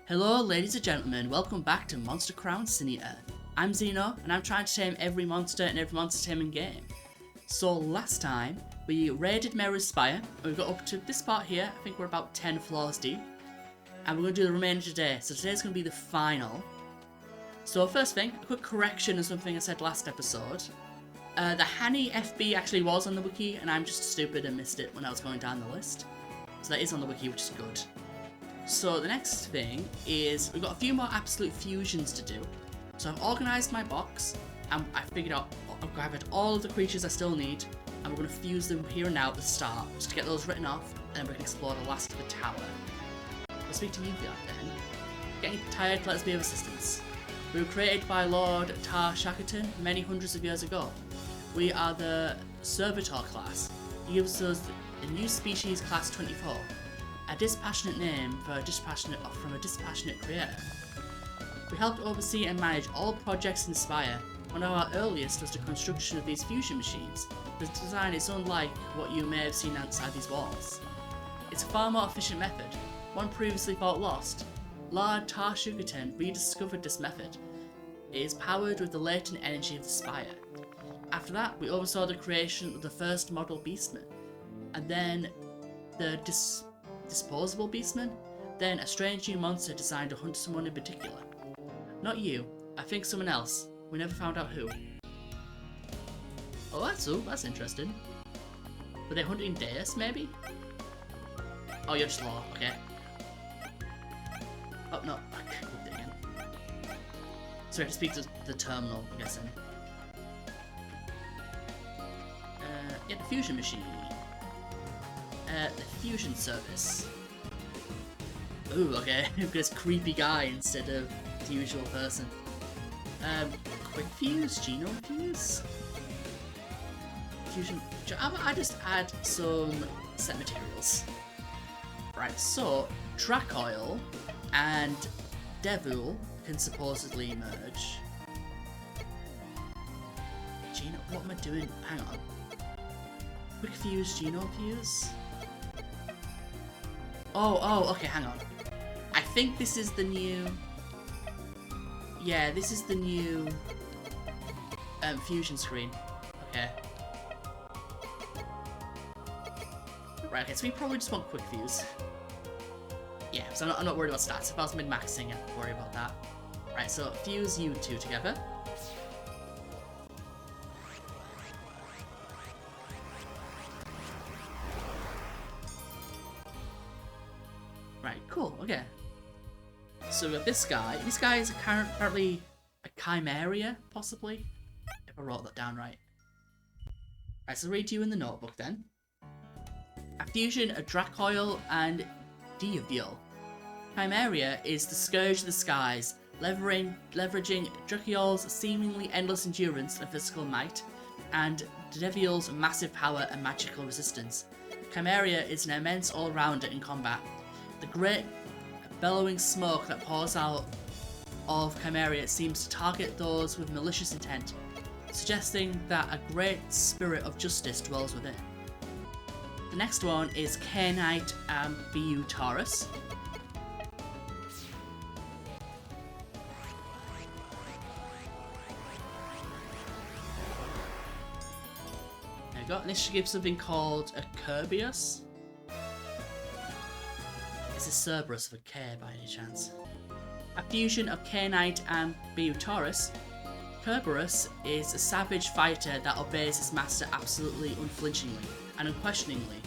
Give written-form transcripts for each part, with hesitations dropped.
Hello ladies and gentlemen, welcome back to Monster Crown Cineator. I'm Zeno, and I'm trying to tame every monster in every monster taming game. So last time, we raided Mary's Spire, and we got up to this part here. I think we're about 10 floors deep. And we're going to do the remainder today, so today's going to be the final. So first thing, a quick correction of something I said last episode. The Hanny FB actually was on the wiki, and I'm just stupid and missed it when I was going down the list. So that is on the wiki, which is good. So the next thing is, we've got a few more absolute fusions to do. So I've organised my box, and I figured out, I've gathered all of the creatures I still need, and we're going to fuse them here and now at the start, just to get those written off, and then we can explore the last of the tower. We'll speak to you then. Getting tired, let us be of assistance. We were created by Lord Tar Shackleton many hundreds of years ago. We are the Servitor class. He gives us a new species class 24. A dispassionate name from a dispassionate creator. We helped oversee and manage all projects in Spire. One of our earliest was the construction of these fusion machines. The design is unlike what you may have seen outside these walls. It's a far more efficient method, one previously thought lost. Lord Tar Shackleton rediscovered this method. It is powered with the latent energy of the Spire. After that, we oversaw the creation of the first model beastman, and then the disposable beastman, then a strange new monster designed to hunt someone in particular. Not you, I think someone else. We never found out who. Oh, that's interesting. Were they hunting Deus, maybe? Oh, you're just law, okay. Oh, no, I clicked it again. So I have to speak to the terminal, I'm guessing. Yeah, the fusion machine. The fusion service. Ooh, okay. We've got this creepy guy instead of the usual person. Quick fuse, genome fuse. Fusion. I just add some set materials. Right, so Dracoil and Devil can supposedly merge. What am I doing? Hang on. Quick fuse, genome fuse. Oh, okay, hang on. I think this is the new... Yeah, this is the new fusion screen. Okay. Right, okay, so we probably just want quick fuse. Yeah, so I'm not worried about stats. If I was min-maxing, I'd worry about that. Right, so fuse you two together. Right, cool, okay. So we got this guy. This guy is apparently a Chimeria, possibly? If I wrote that down right. Right, so read you in the notebook then. A fusion of Dracoil and Diavil. Chimeria is the scourge of the skies, leveraging Dracoil's seemingly endless endurance and physical might, and Diavil's massive power and magical resistance. Chimeria is an immense all-rounder in combat. The great bellowing smoke that pours out of Chimeria seems to target those with malicious intent, suggesting that a great spirit of justice dwells within. The next one is Canite Ambutaurus. There we go, and this should give something called a Kerbeus. Is this Cerberus with a K by any chance? A fusion of Canite and Ambutaurus. Kerbeus is a savage fighter that obeys his master absolutely unflinchingly and unquestioningly.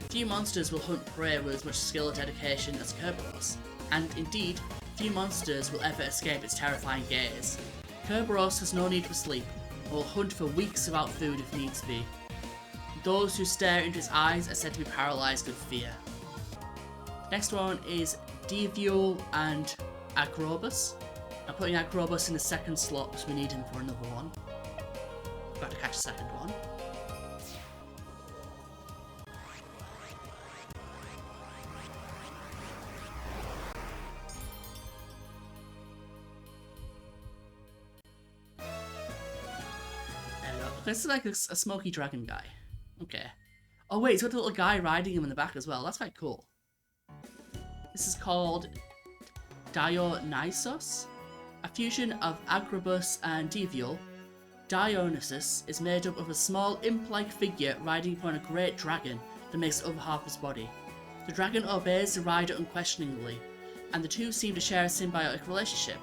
Few monsters will hunt prey with as much skill and dedication as Kerbeus, and indeed, few monsters will ever escape its terrifying gaze. Kerbeus has no need for sleep, and will hunt for weeks without food if needs be. Those who stare into his eyes are said to be paralysed with fear. Next one is Diavil and Acrobus. I'm putting Acrobus in the second slot because we need him for another one. Got to catch a second one. There we go. This is like a smoky dragon guy. Okay. Oh wait, he's got the little guy riding him in the back as well. That's quite cool. This is called Dionysos, a fusion of Agrabus and Deviol. Dionysus is made up of a small imp-like figure riding upon a great dragon that makes the other half of his body. The dragon obeys the rider unquestioningly, and the two seem to share a symbiotic relationship.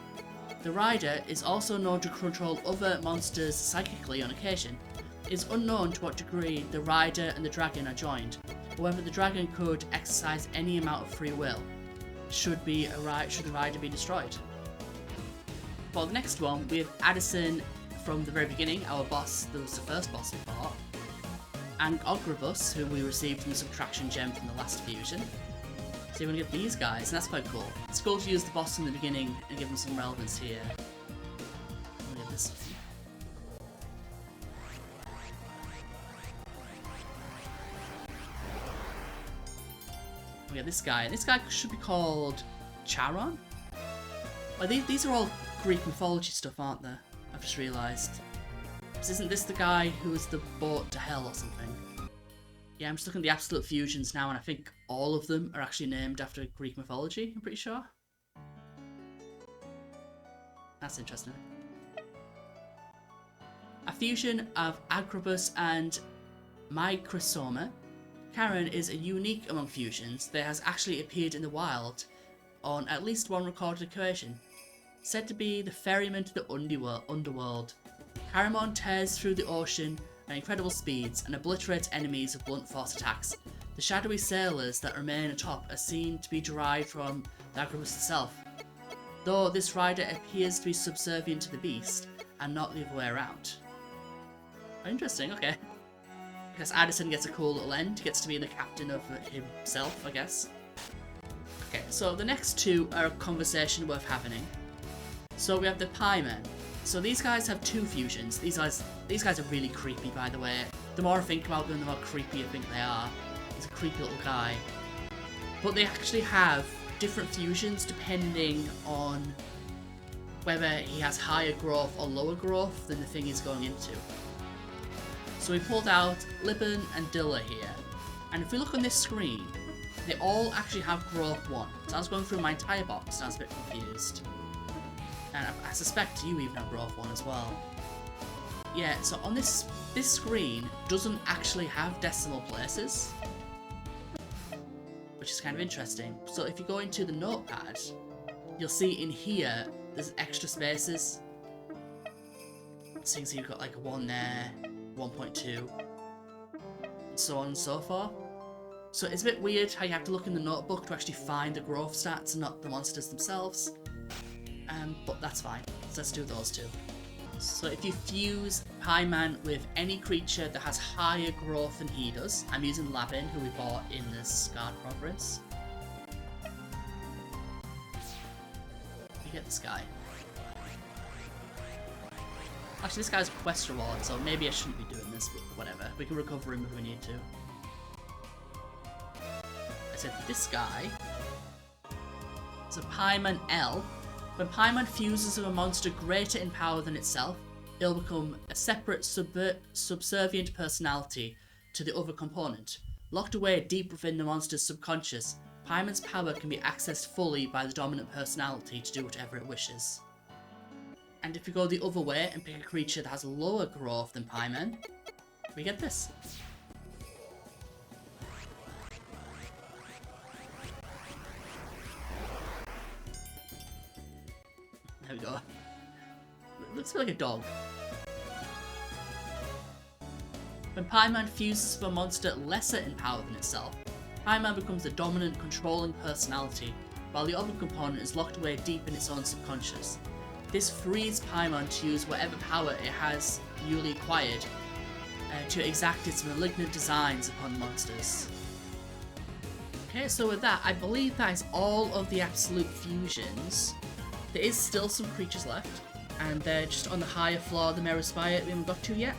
The rider is also known to control other monsters psychically on occasion. It is unknown to what degree the rider and the dragon are joined, or whether the dragon could exercise any amount of free will, should the rider be destroyed. For the next one, we have Addison from the very beginning, our boss, that was the first boss we fought, and Agrabus, who we received from the subtraction gem from the last fusion. So you're going to get these guys, and that's quite cool. It's cool to use the boss in the beginning and give them some relevance here. Look at this one. We got this guy, and this guy should be called Charon? Well, these are all Greek mythology stuff, aren't they? I've just realised. Isn't this the guy who was the boat to hell or something? Yeah, I'm just looking at the absolute fusions now, and I think all of them are actually named after Greek mythology, I'm pretty sure. That's interesting. A fusion of Agrabus and Microsoma. Charon is a unique among fusions that has actually appeared in the wild on at least one recorded occasion. Said to be the ferryman to the underworld. Charon tears through the ocean at incredible speeds and obliterates enemies with blunt force attacks. The shadowy sailors that remain atop are seen to be derived from the Agrabus itself, though this rider appears to be subservient to the beast and not the other way around. Oh, interesting, okay. I guess Addison gets a cool little end. He gets to be the captain of himself, I guess. Okay, so the next two are a conversation worth having. So we have the Pie Men. So these guys have two fusions. These guys are really creepy, by the way. The more I think about them, the more creepy I think they are. He's a creepy little guy. But they actually have different fusions depending on whether he has higher growth or lower growth than the thing he's going into. So we pulled out Liban and Dilla here. And if we look on this screen, they all actually have growth 1. So I was going through my entire box and I was a bit confused. And I suspect you even have growth 1 as well. Yeah, so on this screen doesn't actually have decimal places, which is kind of interesting. So if you go into the notepad, you'll see in here there's extra spaces. So you can see you've got like 1 there, 1.2, and so on and so forth. So it's a bit weird how you have to look in the notebook to actually find the growth stats and not the monsters themselves. But that's fine, so let's do those two. So if you fuse Pieman with any creature that has higher growth than he does, I'm using Labin, who we bought in the Scarred Province. You get this guy. Actually, this guy's a quest reward, so maybe I shouldn't be doing this, but whatever. We can recover him if we need to. I said this guy. So Pieman L. When Pieman fuses with a monster greater in power than itself, it'll become a separate subservient personality to the other component. Locked away deep within the monster's subconscious, Pieman's power can be accessed fully by the dominant personality to do whatever it wishes. And if you go the other way and pick a creature that has lower growth than Pieman, we get this. There we go. Looks like a dog. When Pieman fuses with a monster lesser in power than itself, Pieman becomes the dominant, controlling personality, while the other component is locked away deep in its own subconscious. This frees Pieman to use whatever power it has newly acquired to exact its malignant designs upon monsters. Okay, so with that, I believe that is all of the absolute fusions. There is still some creatures left, and they're just on the higher floor of the Mirror Spire we haven't got to yet.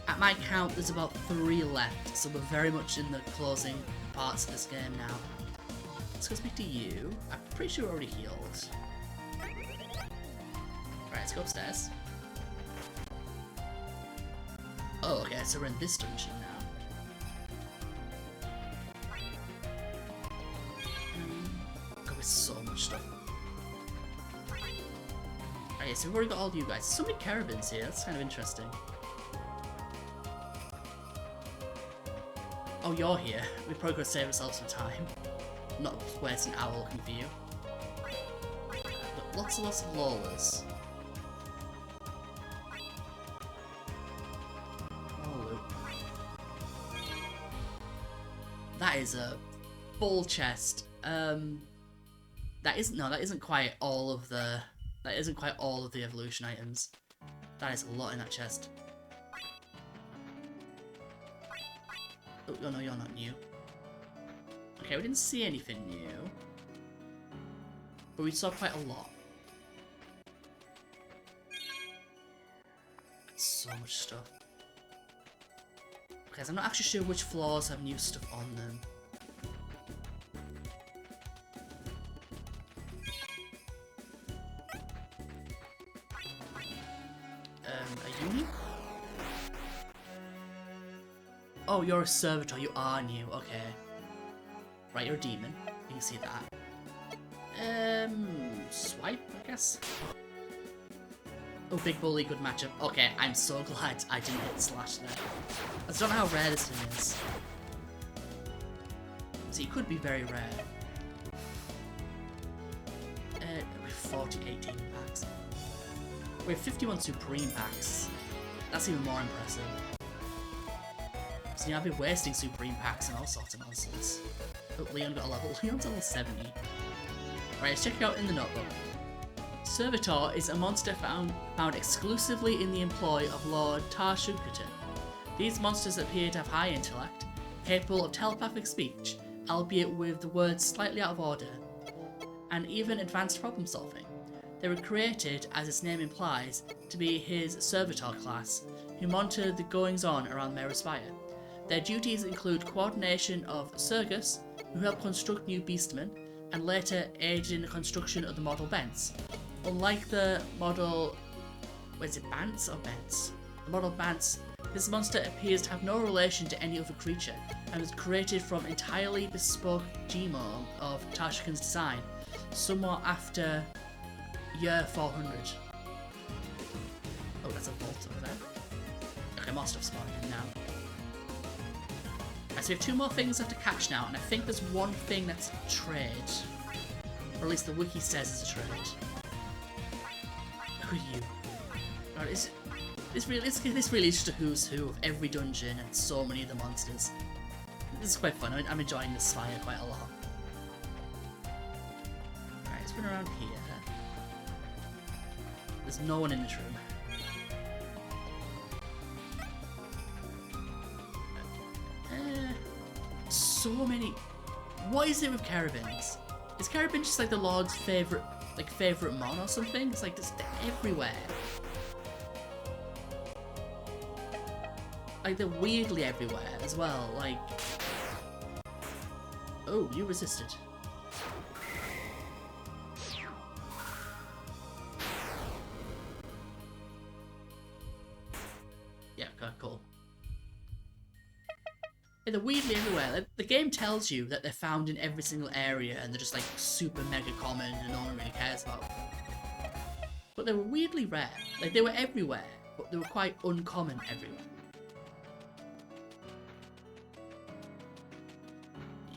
At my count, there's about 3 left, so we're very much in the closing parts of this game now. Let's go speak to you. I'm pretty sure we're already healed. Right, let's go upstairs. Oh, okay, so we're in this dungeon now. Got so much stuff. Right, so we've already got all you guys. So many carabins here, that's kind of interesting. Oh, you're here. We probably could save ourselves some time. Not wasting an hour looking for you. But lots and lots of Lolas. Oh, loot. That is a full chest. That isn't quite all of the evolution items. That is a lot in that chest. Oh no, you're not new. Okay, we didn't see anything new, but we saw quite a lot. So much stuff. Okay, so I'm not actually sure which floors have new stuff on them. Are you new? Oh, you're a servitor. You are new. Okay. Right, you're a demon. You can see that. Swipe, I guess. Oh, big bully, good matchup. Okay, I'm so glad I didn't hit slash there. I just don't know how rare this thing is. So it could be very rare. With 40, 18 packs. We have 51 Supreme packs. That's even more impressive. So yeah, I've been wasting Supreme packs and all sorts of nonsense. Oh, Leon got a level. Leon's level 70. Right, let's check it out in the notebook. Servitor is a monster found exclusively in the employ of Lord Tarshukatan. These monsters appear to have high intellect, capable of telepathic speech, albeit with the words slightly out of order, and even advanced problem solving. They were created, as its name implies, to be his servitor class, who monitor the goings-on around Mare Spire. Their duties include coordination of Sergus, who help construct new beastmen, and later aided in the construction of the model Bents. Unlike the model... is it Bants or Bents? The model Bants, this monster appears to have no relation to any other creature, and was created from entirely bespoke genome of Tashikan's design, somewhat after year 400. Oh, that's a vault over there. Okay, more stuff spawning in now. Right, so we have two more things left to catch now, and I think there's one thing that's a trade. Or at least the wiki says it's a trade. Who are you? Alright, this really is just a who's who of every dungeon and so many of the monsters. This is quite fun. I'm enjoying this spire quite a lot. Alright, let's run around here. There's no one in this room. So many. What is it with carabins? Is carabin just like the Lord's favorite mon or something? It's like they're everywhere. Like they're weirdly everywhere as well. Like, oh, you resisted. Yeah, okay, cool. Yeah, they're weirdly everywhere. Like, the game tells you that they're found in every single area and they're just like super mega common and no one really cares about. But they were weirdly rare. Like they were everywhere, but they were quite uncommon everywhere.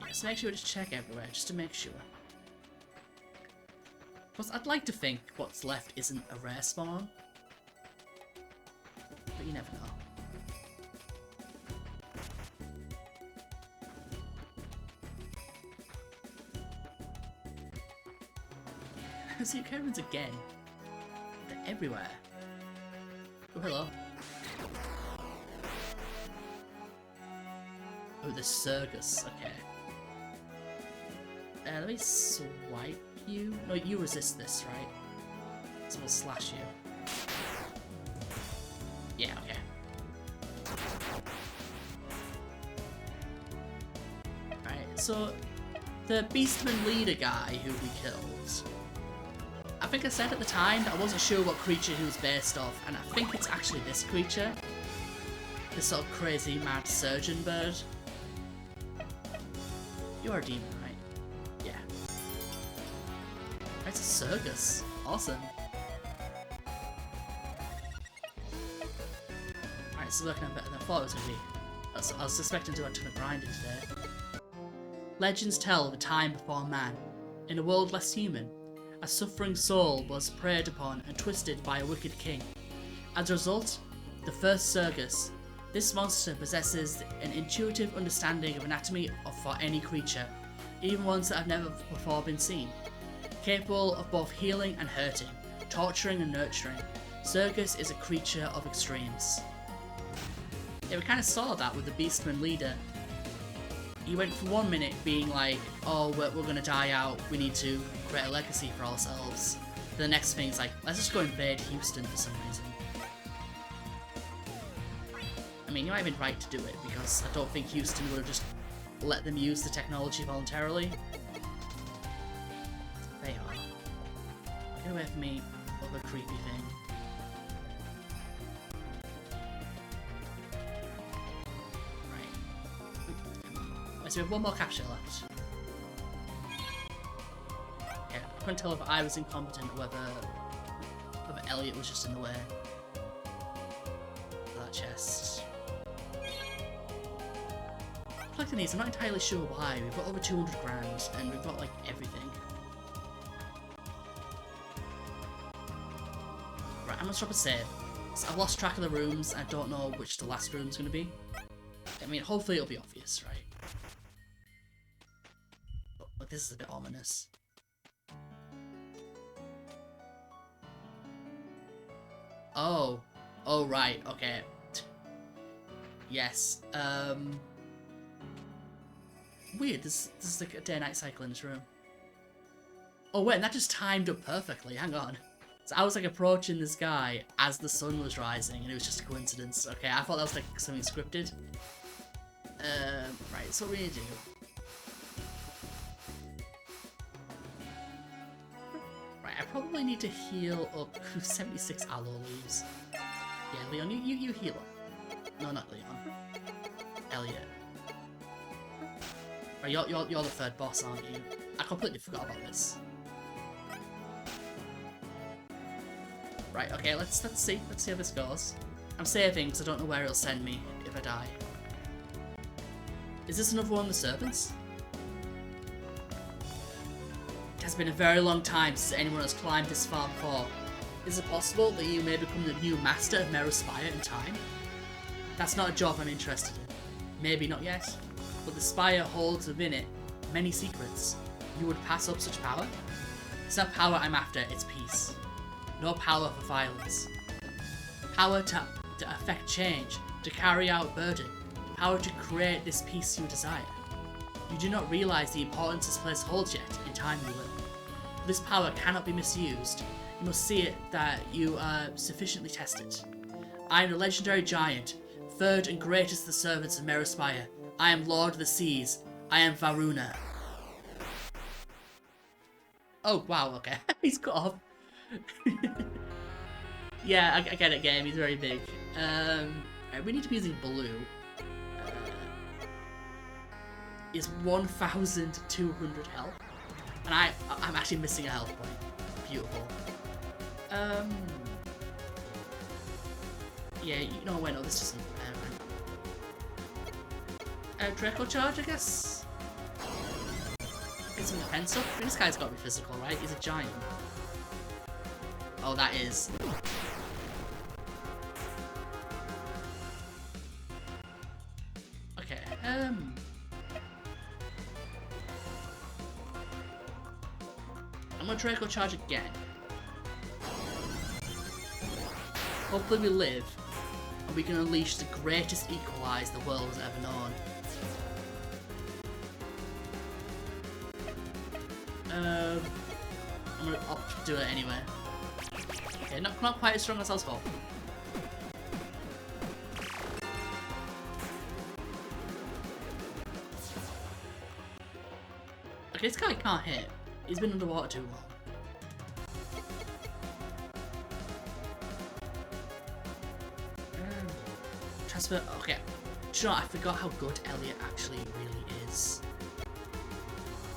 Yeah, so make sure we just check everywhere, just to make sure. Plus, I'd like to think what's left isn't a rare spawn. But you never know. I see carabins again. They're everywhere. Oh, hello. Oh, the Sergus. Okay. Let me swipe you. No, you resist this, right? So we'll slash you. Yeah, okay. Alright, so the Beastman leader guy who we killed. I think I said at the time that I wasn't sure what creature he was based off, and I think it's actually this creature. This sort of crazy mad surgeon bird. You are a demon, right? Yeah. It's a Sergus. Awesome. This is working out better than I thought it was going to be. I was expecting to do a ton of grinding today. Legends tell of a time before man, in a world less human. A suffering soul was preyed upon and twisted by a wicked king. As a result, the first Surgus. This monster possesses an intuitive understanding of anatomy for any creature, even ones that have never before been seen. Capable of both healing and hurting, torturing and nurturing, Surgus is a creature of extremes. Yeah, we kind of saw that with the Beastman leader. He went for 1 minute being like, oh, we're gonna die out, we need to create a legacy for ourselves. The next thing is like, let's just go invade Houston for some reason. I mean, you might have been right to do it, because I don't think Houston would have just let them use the technology voluntarily. They are. Get away from me, other creepy thing. So we have one more capture left. Yeah, I couldn't tell if I was incompetent or whether Elliot was just in the way. That chest. Collecting these, I'm not entirely sure why. We've got over 200 grand and we've got like everything. Right, I'm gonna stop a save. So I've lost track of the rooms. I don't know which the last room's gonna be. I mean, hopefully it'll be obvious, right? But this is a bit ominous. Oh. Oh, right. Okay. Yes. Weird. This is like a day-night cycle in this room. Oh, wait. And that just timed up perfectly. Hang on. So I was like approaching this guy as the sun was rising, and it was just a coincidence. Okay, I thought that was like something scripted. Right. So what we need to do. I probably need to heal up 76 aloe leaves. Yeah, Leon, you heal up. No, not Leon. Elliot. Right, you're the third boss, aren't you? I completely forgot about this. Right, okay, let's see how this goes. I'm saving because I don't know where it'll send me if I die. Is this another one of the servants? It has been a very long time since anyone has climbed this far before. Is it possible that you may become the new master of Spire in time? That's not a job I'm interested in. Maybe not yet, but the Spire holds within it many secrets. You would pass up such power? It's not power I'm after, it's peace. No power for violence. Power to affect change, to carry out burden. Power to create this peace you desire. You do not realise the importance this place holds yet in time you live. This power cannot be misused. You must see it that you are sufficiently tested. I am the legendary giant, third and greatest of the servants of Spire. I am Lord of the Seas. I am Varuna. Oh, wow, okay. He's cut off. Yeah, I get it, game. He's very big. Right, we need to be using blue. Is 1,200 health. And I'm actually missing a health point. Beautiful. Yeah, you know, wait, no, this isn't Draco charge, I guess? Get some defense up. I mean, this guy's got to be physical, right? He's a giant. Oh, that is. Okay, I'm gonna Draco charge again. Hopefully we live, and we can unleash the greatest equalize the world has ever known. I'm gonna opt to do it anyway. Okay, not quite as strong as I was hoping. Okay, this guy can't hit. He's been underwater too long. Transfer. Okay. Do you know what? I forgot how good Elliot actually really is.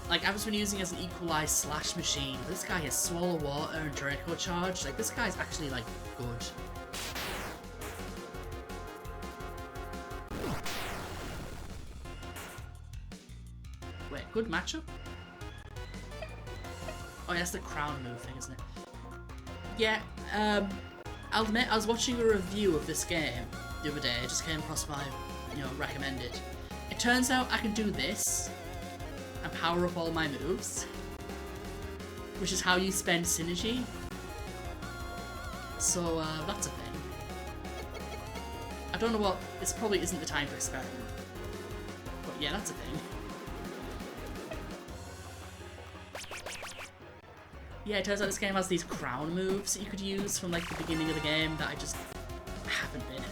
Like, I've just been using it as an equalize slash machine. This guy has Swallow Water and Draco Charge. Like, this guy's actually, like, good. good matchup. Oh, yeah, that's the crown move thing, isn't it? Yeah, I'll admit, I was watching a review of this game the other day. It just came across my, recommended. It turns out I can do this and power up all my moves, which is how you spend synergy. So, that's a thing. I don't know what... This probably isn't the time for experiment. But yeah, that's a thing. Yeah, it turns out this game has these crown moves that you could use from like the beginning of the game that I just haven't been in.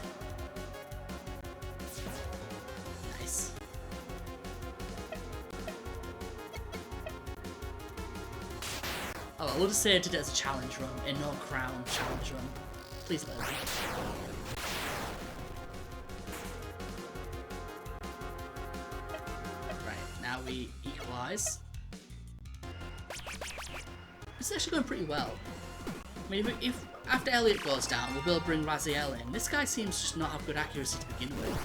Nice. Oh, we'll just say I did it as a challenge run, a no crown challenge run. Please let me. Right, now we equalize. This is actually going pretty well. I mean, if after Elliot goes down, we'll be able to bring Raziel in. This guy seems to just not have good accuracy to begin with.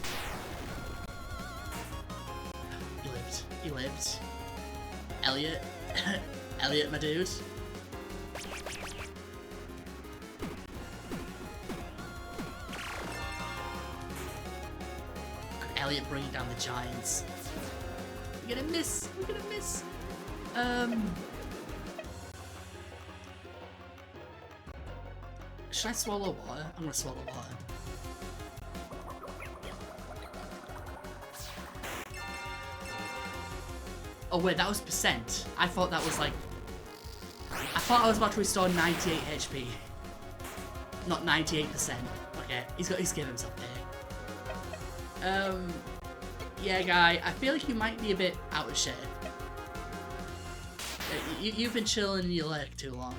He lived. He lived. Elliot. Elliot, my dude. Elliot bringing down the giants. We're gonna miss. We're gonna miss. Should I swallow water? I'm gonna swallow water. Oh wait, that was percent. I thought that was like... I thought I was about to restore 98 HP. Not 98%. Okay, he's giving himself A. Yeah guy, I feel like you might be a bit out of shape. You've been chilling in your leg too long.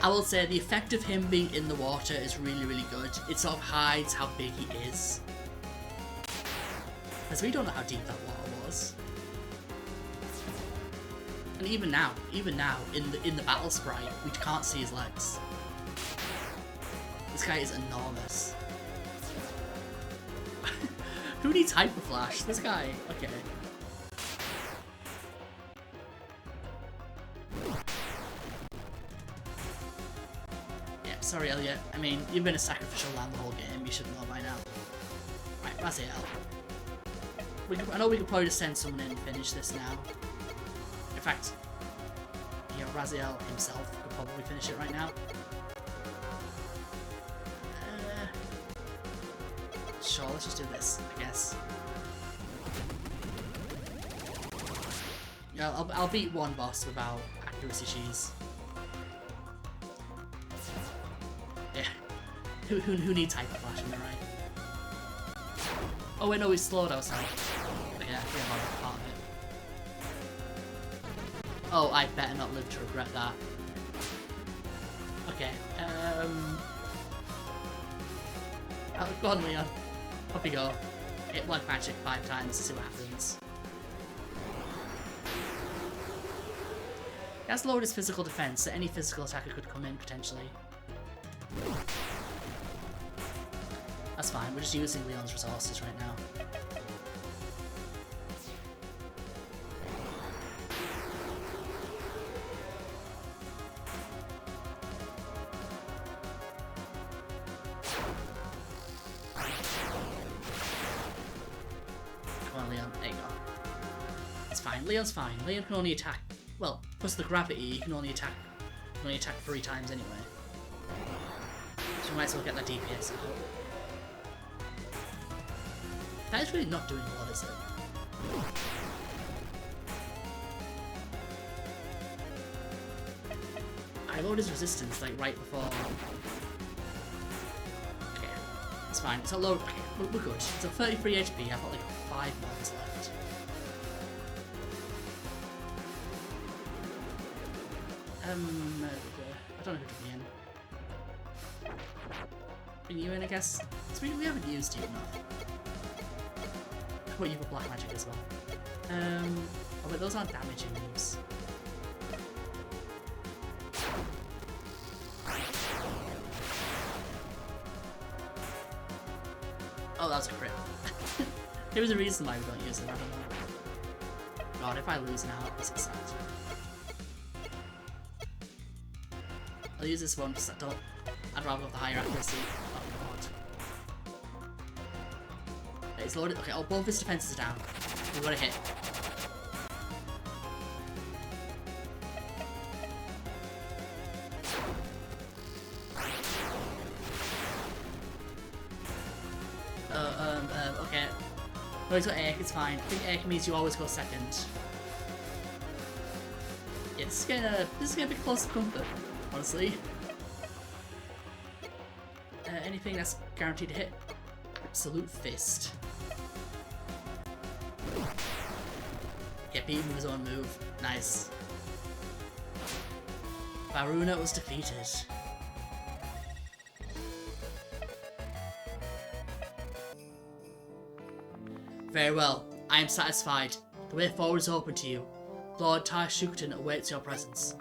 I will say the effect of him being in the water is really, really good. It sort of hides how big he is. Because we don't know how deep that water was. And even now, in the battle sprite, we can't see his legs. This guy is enormous. Who needs Hyper Flash? This guy. Okay. Sorry, Elliot. I mean, you've been a sacrificial lamb the whole game. You should know by now. Right, Raziel. I know we could probably just send someone in and finish this now. In fact, Raziel himself could probably finish it right now. Sure, let's just do this, I guess. Yeah, I'll beat one boss without accuracy cheese. Who needs Hyper Flash, am I right? Oh wait, no, he's slowed outside. But yeah, I forget about that part of it. Oh, I better not live to regret that. Okay, oh, go on, Leon. Up you go. Hit Black Magic 5 times to see what happens. He has lowered his physical defense, so any physical attacker could come in potentially. That's fine, we're just using Leon's resources right now. Come on, Leon, there you go. It's fine, Leon's fine. Leon can only attack, well, plus the gravity, he can only attack 3 times anyway. So we might as well get that DPS out. That is really not doing a lot, is it? I lowered his resistance, like, right before... Okay, it's fine. It's a low... Okay, we're good. It's at 33 HP, I've got, like, 5 mobs left. I don't know who to be in. Bring you in, I guess? So we haven't used you enough. What, you got Black Magic as well. Oh, but those aren't damaging moves. was a crit. There was a reason why we don't use it, I don't know. God, if I lose now, this is sad. I'll use this one because I'd rather have the higher accuracy. Oh god. Okay, he's loaded. Okay, both his defenses are down. We've got a hit. Okay. No, he's got Ache, it's fine. I think Ache means you always go second. Yeah, this is gonna be close to comfort, honestly. Anything that's guaranteed to hit? Absolute Fist. Yeah, beat him with his own move. Nice. Varuna was defeated. Very well, I am satisfied. The way forward is open to you. Lord Shukton awaits your presence.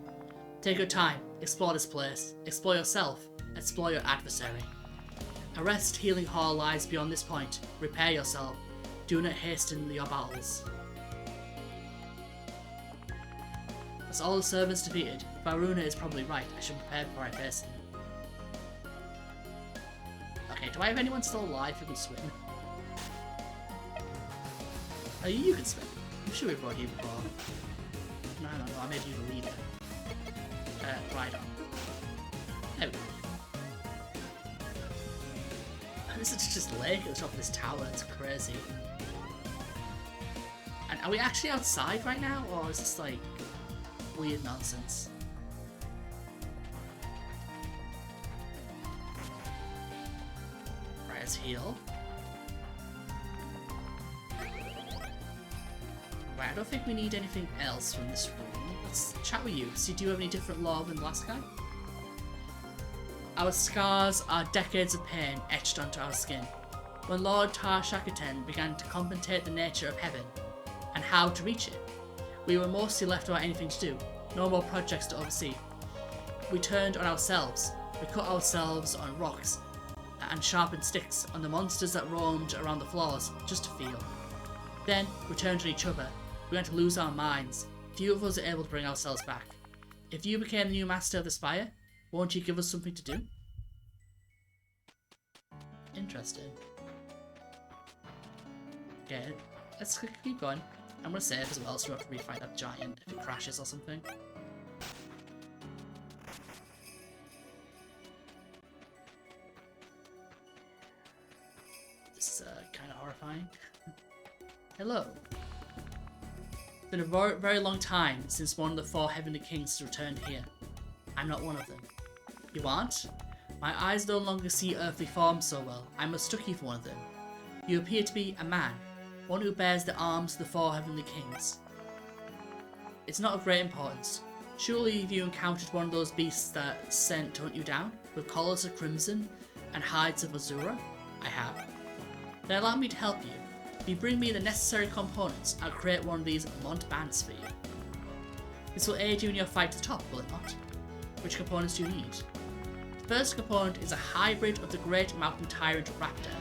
Take your time, explore this place, explore yourself, explore your adversary. A rest healing hall lies beyond this point. Repair yourself. Do not hasten your battles. As all the servants defeated, Varuna is probably right. I should prepare before I face him. Okay, do I have anyone still alive who can swim? Oh, you can swim. I'm sure we've brought you before. No, I made you the leader. Right on. There we go. This is just lake at the top of this tower, it's crazy. And are we actually outside right now, or is this like weird nonsense? Right, let's heal. Right, I don't think we need anything else from this room. Let's chat with you. See, do you have any different lore than the last guy? Our scars are decades of pain etched onto our skin. When Lord Shakuten began to contemplate the nature of heaven and how to reach it, we were mostly left without anything to do, no more projects to oversee. We turned on ourselves. We cut ourselves on rocks and sharpened sticks on the monsters that roamed around the floors just to feel. Then we turned on each other. We began to lose our minds. Few of us are able to bring ourselves back. If you became the new master of the Spire, won't you give us something to do? Interesting. Okay, let's keep going. I'm gonna save as well so we don't have to refight that giant if it crashes or something. This is kind of horrifying. Hello. It's been a very, very long time since one of the 4 Heavenly Kings returned here. I'm not one of them. You aren't? My eyes no longer see earthly forms so well. I mistook you for one of them. You appear to be a man, one who bears the arms of the 4 Heavenly Kings. It's not of great importance. Surely you encountered one of those beasts that sent to hunt you down, with collars of crimson and hides of azura? I have. Then allow me to help you. If you bring me the necessary components, I'll create one of these Mont bands for you. This will aid you in your fight to the top, will it not? Which components do you need? The first component is a hybrid of the Great Mountain Tyrant Raptor.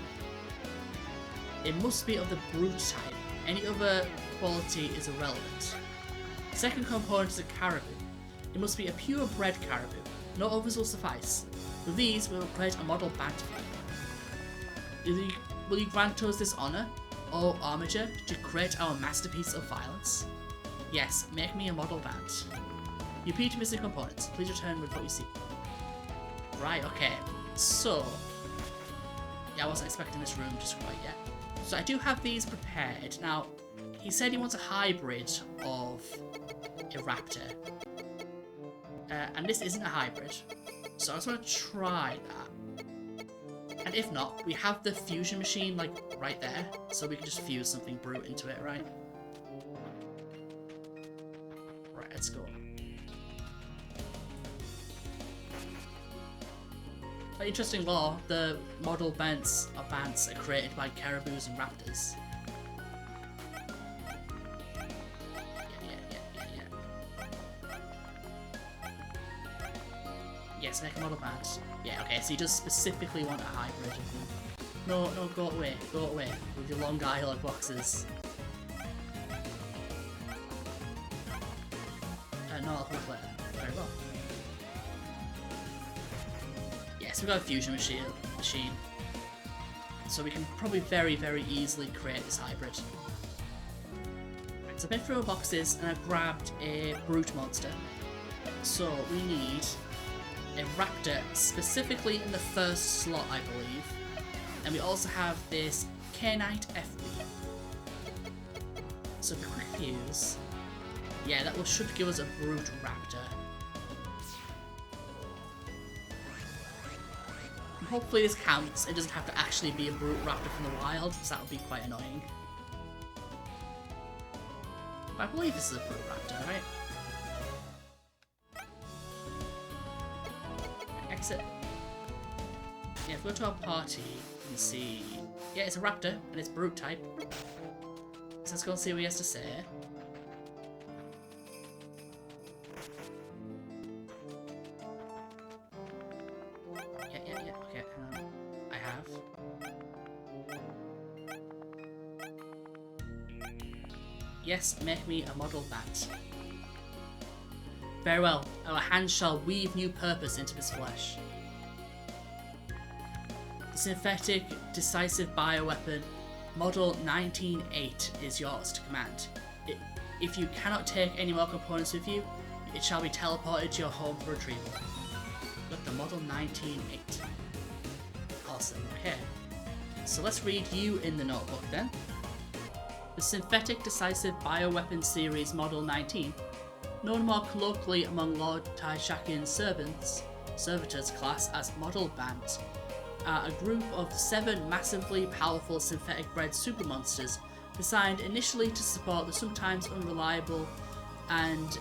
It must be of the brute type. Any other quality is irrelevant. The second component is a caribou. It must be a purebred caribou. No others will suffice. With these, we will create a model band for you. Will you grant us this honour, O Armiger, to create our masterpiece of violence? Yes, make me a model band. You appear to missing components. Please return with what you see. Right, okay. So, yeah, I wasn't expecting this room just quite yet. So I do have these prepared. Now, he said he wants a hybrid of a raptor. And this isn't a hybrid. So I just want to try that. And if not, we have the fusion machine, like, right there. So we can just fuse something brute into it, right? Right, let's go. Interesting lore, the model bands are created by caribous and raptors. Yeah. Yes, make a model band. Yeah, okay, so he does specifically want a hybrid of them. No, no, go away with your long dialogue boxes. No, I'll come back later. Very well. Yes, we've got a fusion machine. So we can probably very, very easily create this hybrid. Right, so I've been through our boxes and I've grabbed a brute monster. So we need a raptor specifically in the first slot, I believe. And we also have this K-Knight FB. So if we quick fuse, yeah, that should give us a brute raptor. And hopefully this counts. It doesn't have to actually be a brute raptor from the wild, because that would be quite annoying. But I believe this is a brute raptor, right? Exit. Yeah, if we go to our party, you can see... Yeah, it's a raptor, and it's brute type. So let's go and see what he has to say. Yeah, okay, hang on. I have. Yes, make me a model bat. Very well, our hands shall weave new purpose into this flesh. The synthetic, decisive bioweapon, Model 19-8 is yours to command. If you cannot take any more components with you, it shall be teleported to your home for retrieval. Look, the Model 19-8. Awesome, okay. So let's read you in the notebook then. The Synthetic Decisive Bioweapon Series Model 19, known more colloquially among Lord Taishakin's servitors class as Model Band, are a group of 7 massively powerful synthetic bred super monsters designed initially to support the sometimes unreliable and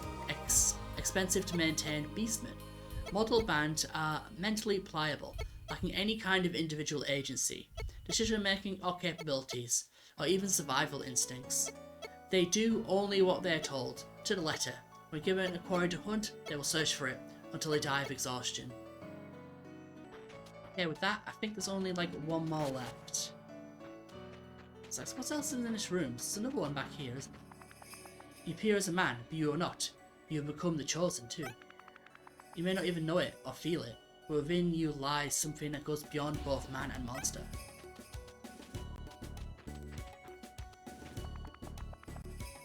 expensive to maintain beastmen. Model Band are mentally pliable, lacking any kind of individual agency, decision making or capabilities, or even survival instincts. They do only what they are told, to the letter. When given a quarry to hunt, they will search for it until they die of exhaustion. Okay, with that, I think there's only like one more left. So what else is in this room? There's another one back here, isn't there? You appear as a man, but you are not. You have become the chosen too. You may not even know it or feel it, but within you lies something that goes beyond both man and monster.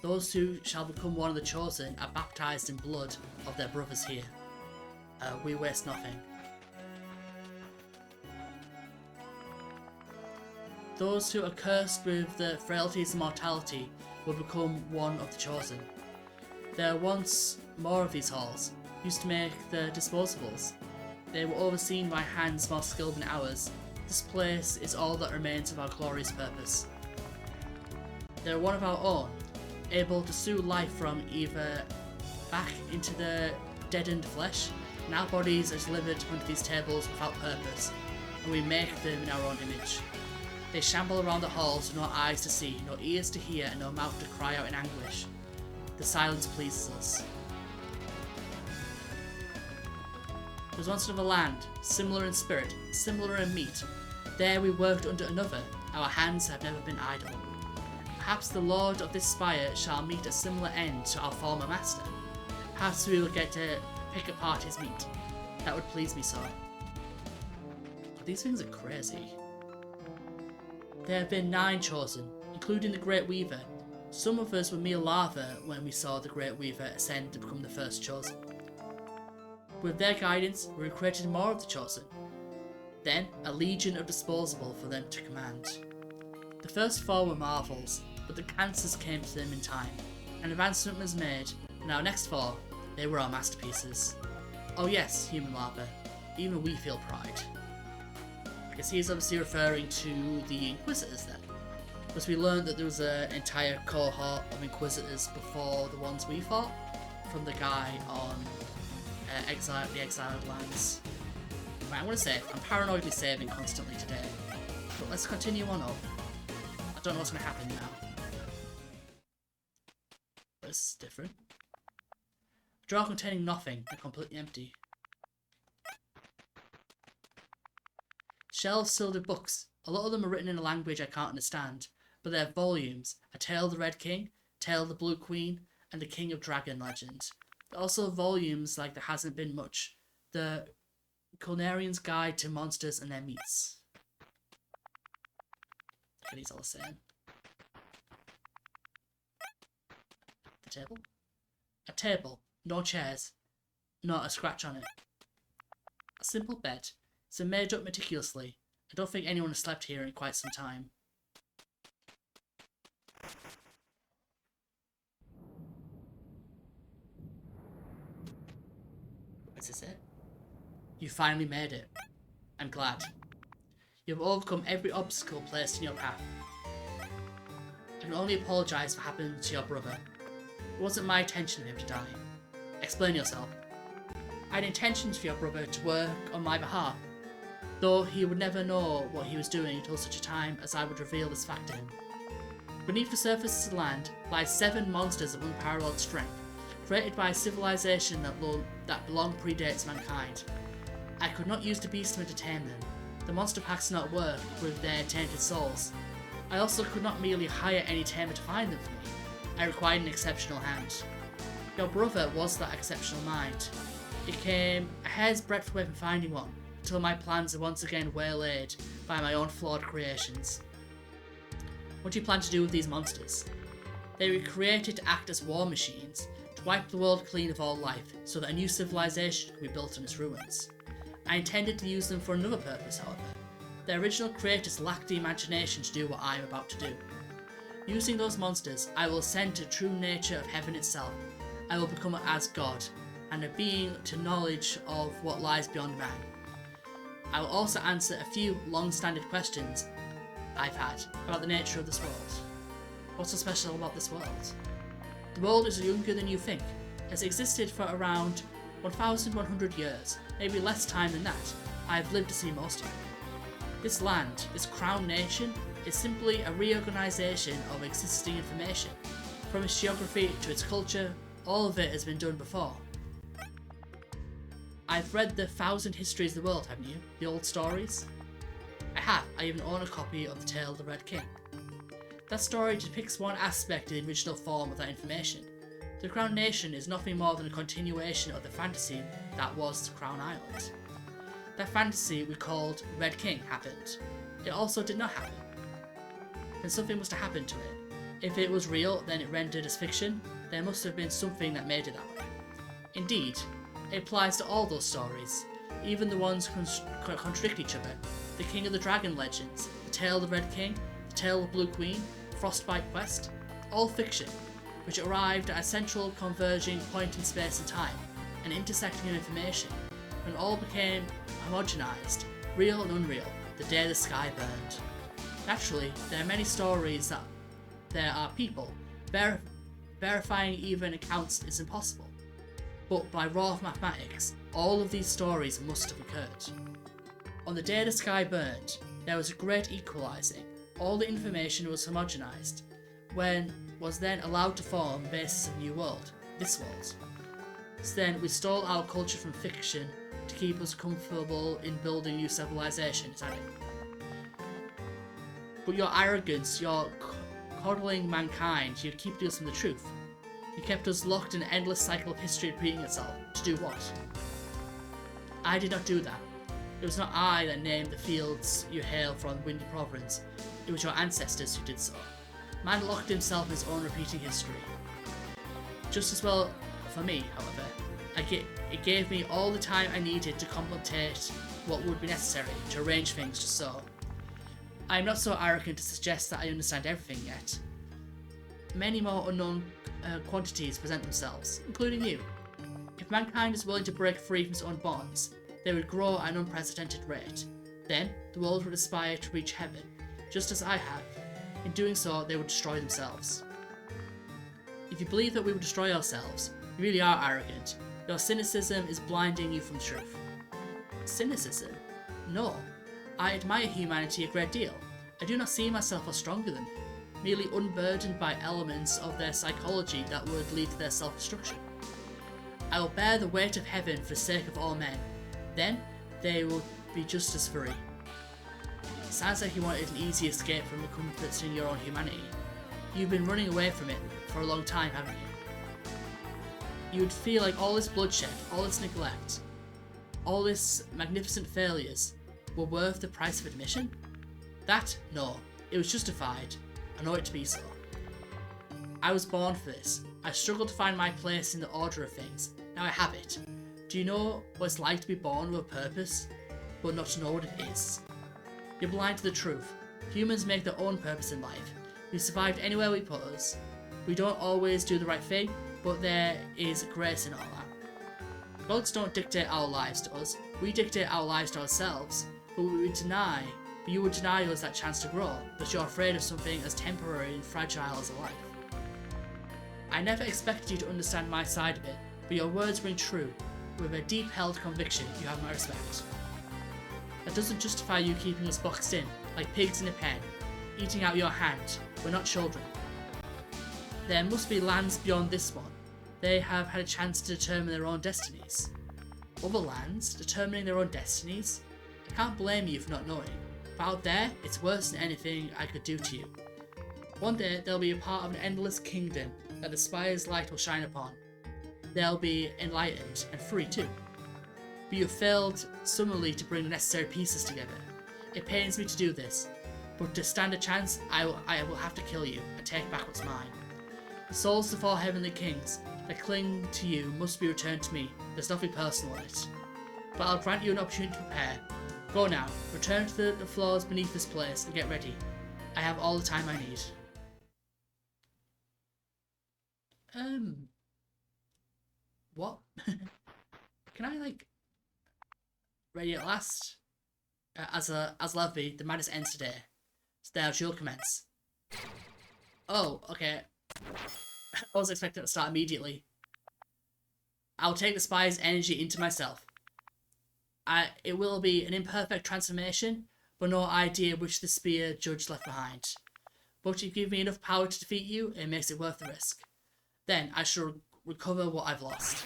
Those who shall become one of the chosen are baptized in blood of their brothers here. We waste nothing. Those who are cursed with the frailties of mortality will become one of the chosen. There were once more of these halls, used to make the disposables. They were overseen by hands more skilled than ours. This place is all that remains of our glorious purpose. They are one of our own, able to sue life from either back into the deadened flesh, and our bodies are delivered onto these tables without purpose, and we make them in our own image. They shamble around the halls with no eyes to see, no ears to hear, and no mouth to cry out in anguish. The silence pleases us. There was once another land, similar in spirit, similar in meat. There we worked under another, our hands have never been idle. Perhaps the lord of this spire shall meet a similar end to our former master. Perhaps we will get to pick apart his meat. That would please me so. These things are crazy. There have been 9 chosen, including the Great Weaver. Some of us were mere larvae when we saw the Great Weaver ascend to become the first chosen. With their guidance, we recruited more of the chosen. Then, a legion of disposable for them to command. The first 4 were marvels, but the cancers came to them in time. An advancement was made, and our next 4, they were our masterpieces. Oh yes, human larvae, even we feel pride. Because he's obviously referring to the Inquisitors then. Because we learned that there was an entire cohort of Inquisitors before the ones we fought, from the guy on the Exiled Lands. Right, I'm going to save. I'm paranoidly saving constantly today. But let's continue on up. I don't know what's going to happen now. This is different. Drawer containing nothing and completely empty. Shelves filled with books. A lot of them are written in a language I can't understand, but they're volumes. A Tale of the Red King, Tale of the Blue Queen, and the King of Dragon legend. There are also volumes like There Hasn't Been Much, The Culinarian's Guide to Monsters and Their Meats. Are these all the same? The table? A table, no chairs, not a scratch on it. A simple bed. It's been made up meticulously. I don't think anyone has slept here in quite some time. Is this it? You finally made it. I'm glad. You have overcome every obstacle placed in your path. I can only apologise for what happened to your brother. It wasn't my intention for him to die. Explain yourself. I had intentions for your brother to work on my behalf, though he would never know what he was doing until such a time as I would reveal this fact to him. Beneath the surface of the land lie 7 monsters of unparalleled strength, created by a civilization that long predates mankind. I could not use the beastmen to tame them. The monster packs did not work with their tainted souls. I also could not merely hire any tamer to find them for me. I required an exceptional hand. Your brother was that exceptional mind. It came a hair's breadth away from finding one, until my plans are once again waylaid by my own flawed creations. What do you plan to do with these monsters? They were created to act as war machines, to wipe the world clean of all life, so that a new civilization could be built on its ruins. I intended to use them for another purpose, however. Their original creators lacked the imagination to do what I am about to do. Using those monsters, I will ascend to the true nature of heaven itself. I will become as God, and a being to knowledge of what lies beyond man. I will also answer a few long-standing questions I've had about the nature of this world. What's so special about this world? The world is younger than you think. It has existed for around 1,100 years, maybe less time than that. I have lived to see most of it. This land, this crown nation, is simply a reorganisation of existing information. From its geography to its culture, all of it has been done before. I've read the 1,000 Histories of the World, haven't you? The old stories? I have. I even own a copy of The Tale of the Red King. That story depicts one aspect of the original form of that information. The Crown Nation is nothing more than a continuation of the fantasy that was the Crown Island. That fantasy we called Red King happened. It also did not happen. Then something must have happened to it. If it was real, then it rendered as fiction. There must have been something that made it that way. Indeed, it applies to all those stories, even the ones contradict each other. The King of the Dragon legends, the Tale of the Red King, the Tale of the Blue Queen, Frostbite Quest, all fiction, which arrived at a central converging point in space and time, an intersecting of information, and all became homogenized, real and unreal, the day the sky burned. Naturally, there are many stories that there are people. Verifying even accounts is impossible. But by law of mathematics, all of these stories must have occurred. On the day the sky burned, there was a great equalizing. All the information was homogenized, was then allowed to form the basis of a new world, this world. So then we stole our culture from fiction to keep us comfortable in building new civilizations, hadn't it? But your arrogance, your coddling mankind, you keep us from the truth. You kept us locked in an endless cycle of history repeating itself. To do what? I did not do that. It was not I that named the fields you hail from Windy Province. It was your ancestors who did so. Man locked himself in his own repeating history. Just as well for me, however, it gave me all the time I needed to contemplate what would be necessary to arrange things just so. I am not so arrogant to suggest that I understand everything yet. Many more unknown quantities present themselves, including you. If mankind is willing to break free from its own bonds, they would grow at an unprecedented rate. Then, the world would aspire to reach heaven, just as I have. In doing so, they would destroy themselves. If you believe that we will destroy ourselves, you really are arrogant. Your cynicism is blinding you from truth. Cynicism? No. I admire humanity a great deal. I do not see myself as stronger than them, merely unburdened by elements of their psychology that would lead to their self-destruction. I will bear the weight of heaven for the sake of all men. Then, they will be just as free. Sounds like you wanted an easy escape from the comforts in your own humanity. You've been running away from it for a long time, haven't you? You would feel like all this bloodshed, all this neglect, all this magnificent failures were worth the price of admission? That? No. It was justified. I know it to be so. I was born for this. I struggled to find my place in the order of things. Now I have it. Do you know what it's like to be born with a purpose, but not to know what it is? You're blind to the truth. Humans make their own purpose in life. We survived anywhere we put us. We don't always do the right thing, but there is grace in all that. Gods don't dictate our lives to us. We dictate our lives to ourselves, but you would deny us that chance to grow, because you're afraid of something as temporary and fragile as a life. I never expected you to understand my side of it, but your words ring true. With a deep-held conviction, you have my respect. That doesn't justify you keeping us boxed in, like pigs in a pen, eating out your hand. We're not children. There must be lands beyond this one. They have had a chance to determine their own destinies. Other lands determining their own destinies? I can't blame you for not knowing, but out there, it's worse than anything I could do to you. One day, they'll be a part of an endless kingdom that the Spire's light will shine upon. They'll be enlightened and free too. But you have failed summarily to bring the necessary pieces together. It pains me to do this, but to stand a chance, I will have to kill you and take back what's mine. The souls of the 4 heavenly kings that cling to you must be returned to me. There's nothing personal in it. But I'll grant you an opportunity to prepare. Go now, return to the floors beneath this place and get ready. I have all the time I need. What? Can I, like... Ready at last? As Levy, the madness ends today. So there, she'll commence. Oh, okay. I was expecting it to start immediately. I'll take the Spire's energy into myself. It will be an imperfect transformation, but no idea which the Spear Judge left behind. But if you give me enough power to defeat you, it makes it worth the risk. Then I shall recover what I've lost.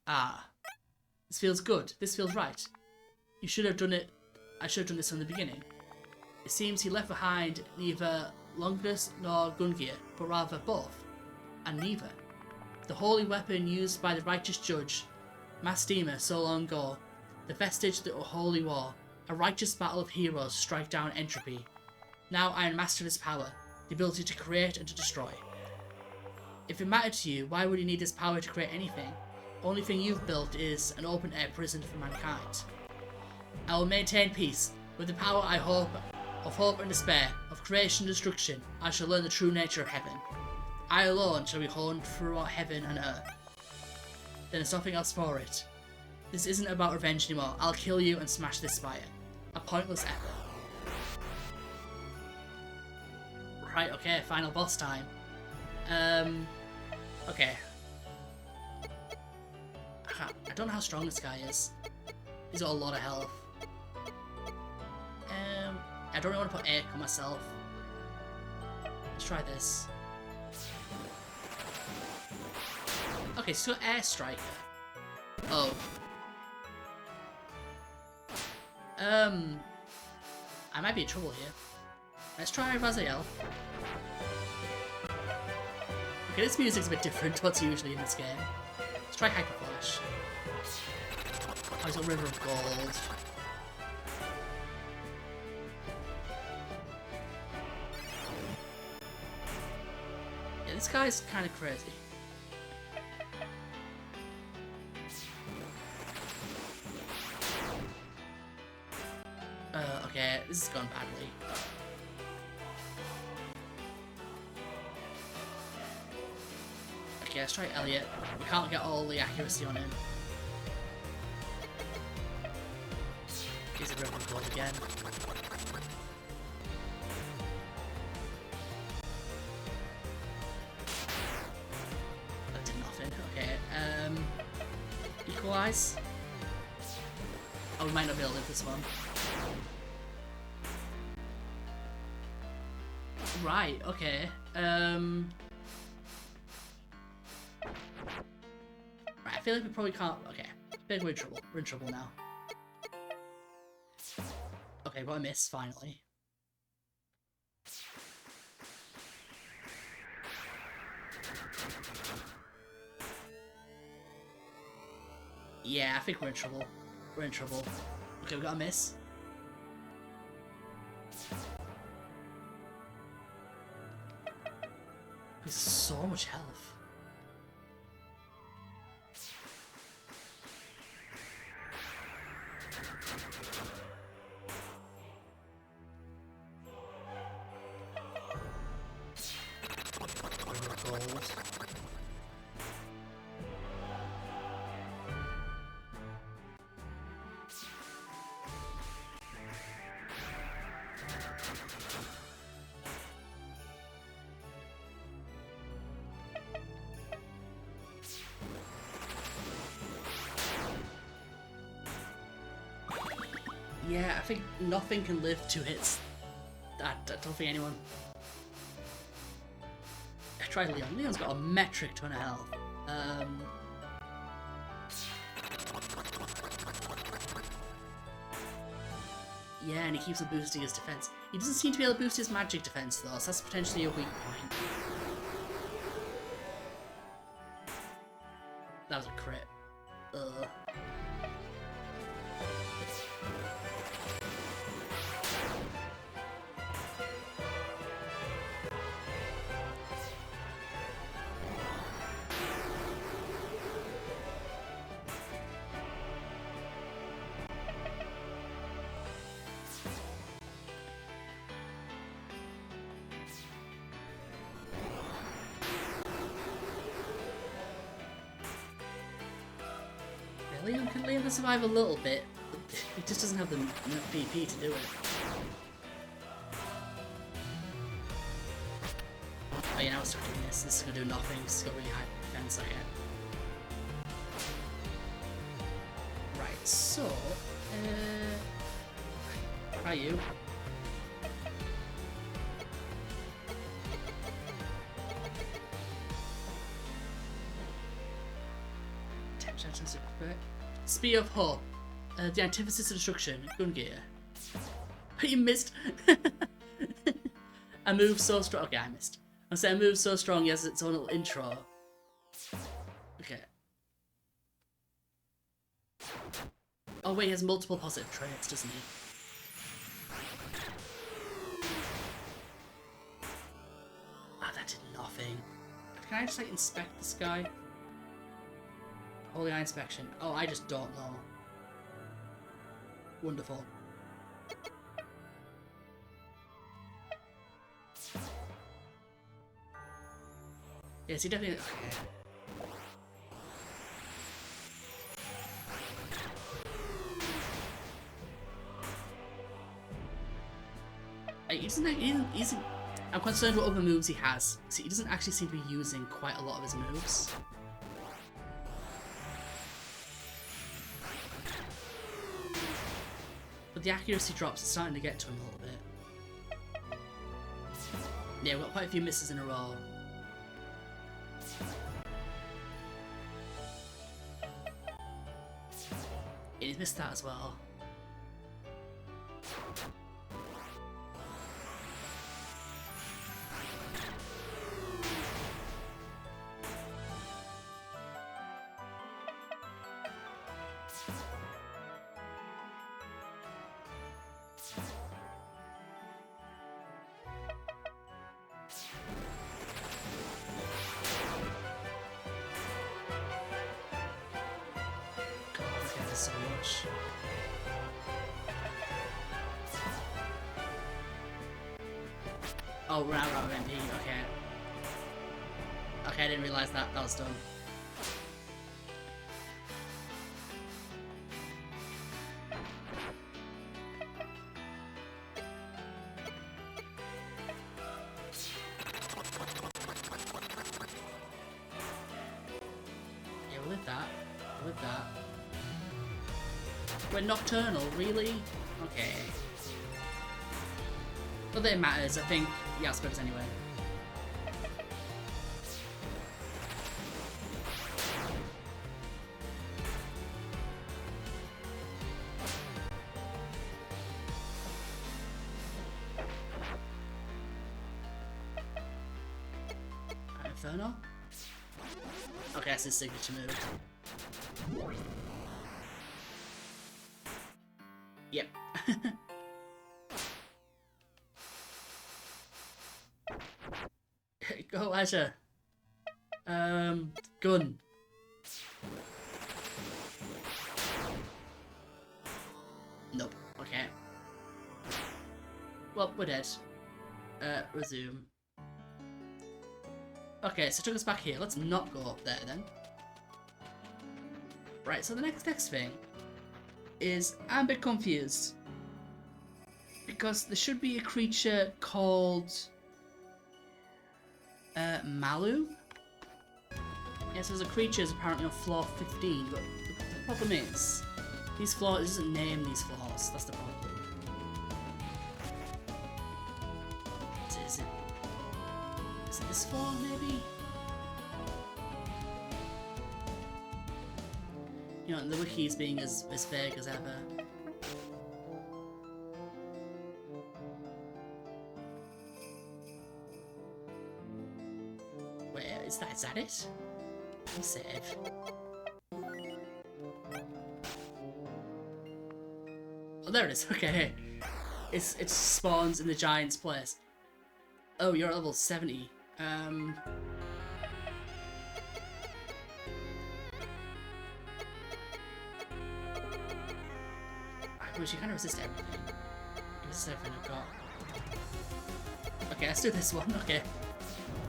Ah. This feels good. This feels right. You should have done it. I should have done this from the beginning. It seems he left behind neither Longus nor Gungear, but rather both. And neither. The holy weapon used by the righteous judge, Mastema so long ago, the vestige of the holy war, a righteous battle of heroes strike down entropy. Now I am master of his power, the ability to create and to destroy. If it mattered to you, why would you need this power to create anything? Only thing you've built is an open-air prison for mankind. I will maintain peace. With the power of hope and despair, of creation and destruction, I shall learn the true nature of heaven. I alone shall be honed throughout heaven and earth. Then there's nothing else for it. This isn't about revenge anymore. I'll kill you and smash this spire. A pointless effort. Right, okay, final boss time. Okay. I don't know how strong this guy is. He's got a lot of health. I don't really want to put air on myself. Let's try this. Okay, so air strike. Oh. I might be in trouble here. Let's try Raziel. Okay, this music's a bit different to what's usually in this game. Let's try Hyper Flash. Oh, he's got River of Gold. Yeah, this guy's kind of crazy. Okay, this has gone badly. Okay, let's try Elliot. We can't get all the accuracy on him. He's a River of Gold again. That did nothing. Okay, Equalize. Oh, we might not be able to live this one. Right, okay. Right, I feel like we probably can't. Okay. Big, we're in trouble. We're in trouble now. Okay, got a miss, finally. Yeah, I think we're in trouble. We're in trouble. Okay, we got a miss. There's so much health. Gold. Yeah, I think nothing can live 2 hits. I don't think anyone. I tried Leon. Leon's got a metric ton of health. Yeah, and he keeps on boosting his defense. He doesn't seem to be able to boost his magic defense though, so that's potentially a weak point. That was a crit. Ugh. Leon can survive a little bit, but he just doesn't have the BP to do it. Oh yeah, now it's stuck doing this. This is gonna do nothing. It's got really high defense, I get. Right, so how are you? Spear of Hope. The antithesis of destruction. Gun gear. You missed. A move so strong. Okay, I missed. I said a move so strong he has its own little intro. Okay. Oh wait, he has multiple positive traits, doesn't he? Ah, that did nothing. Can I just like inspect this guy? Holy Eye Inspection. Oh, I just don't know. Wonderful. Yes, he definitely... Okay. I'm concerned what other moves he has. See, he doesn't actually seem to be using quite a lot of his moves. But the accuracy drops are starting to get to him a little bit. Yeah, we've got quite a few misses in a row. Yeah, he's missed that as well. So much. Oh, right, MP, okay. Okay, I didn't realise that was done. Yeah, we'll live that. We'll live that. We're nocturnal, really? Okay. Not that it matters, I think he outspread us anyway. Inferno? Okay, that's his signature move. Yep. Go, Azure. Gun. Nope. Okay. Well, we're dead. Resume. Okay, so it took us back here. Let's not go up there then. Right, so the next thing is I'm a bit confused. Because there should be a creature called Malu? Yes, there's a creature is apparently on floor 15, but the problem is these floors, it doesn't name these floors, that's the problem. Is it this floor maybe? You know, the wiki's being as vague as ever. Wait, is that it? Save. Oh, there it is. Okay, it spawns in the giant's place. Oh, you're at level 70. Which you kind of resist everything. You resist everything I've got. Okay, let's do this one. Okay.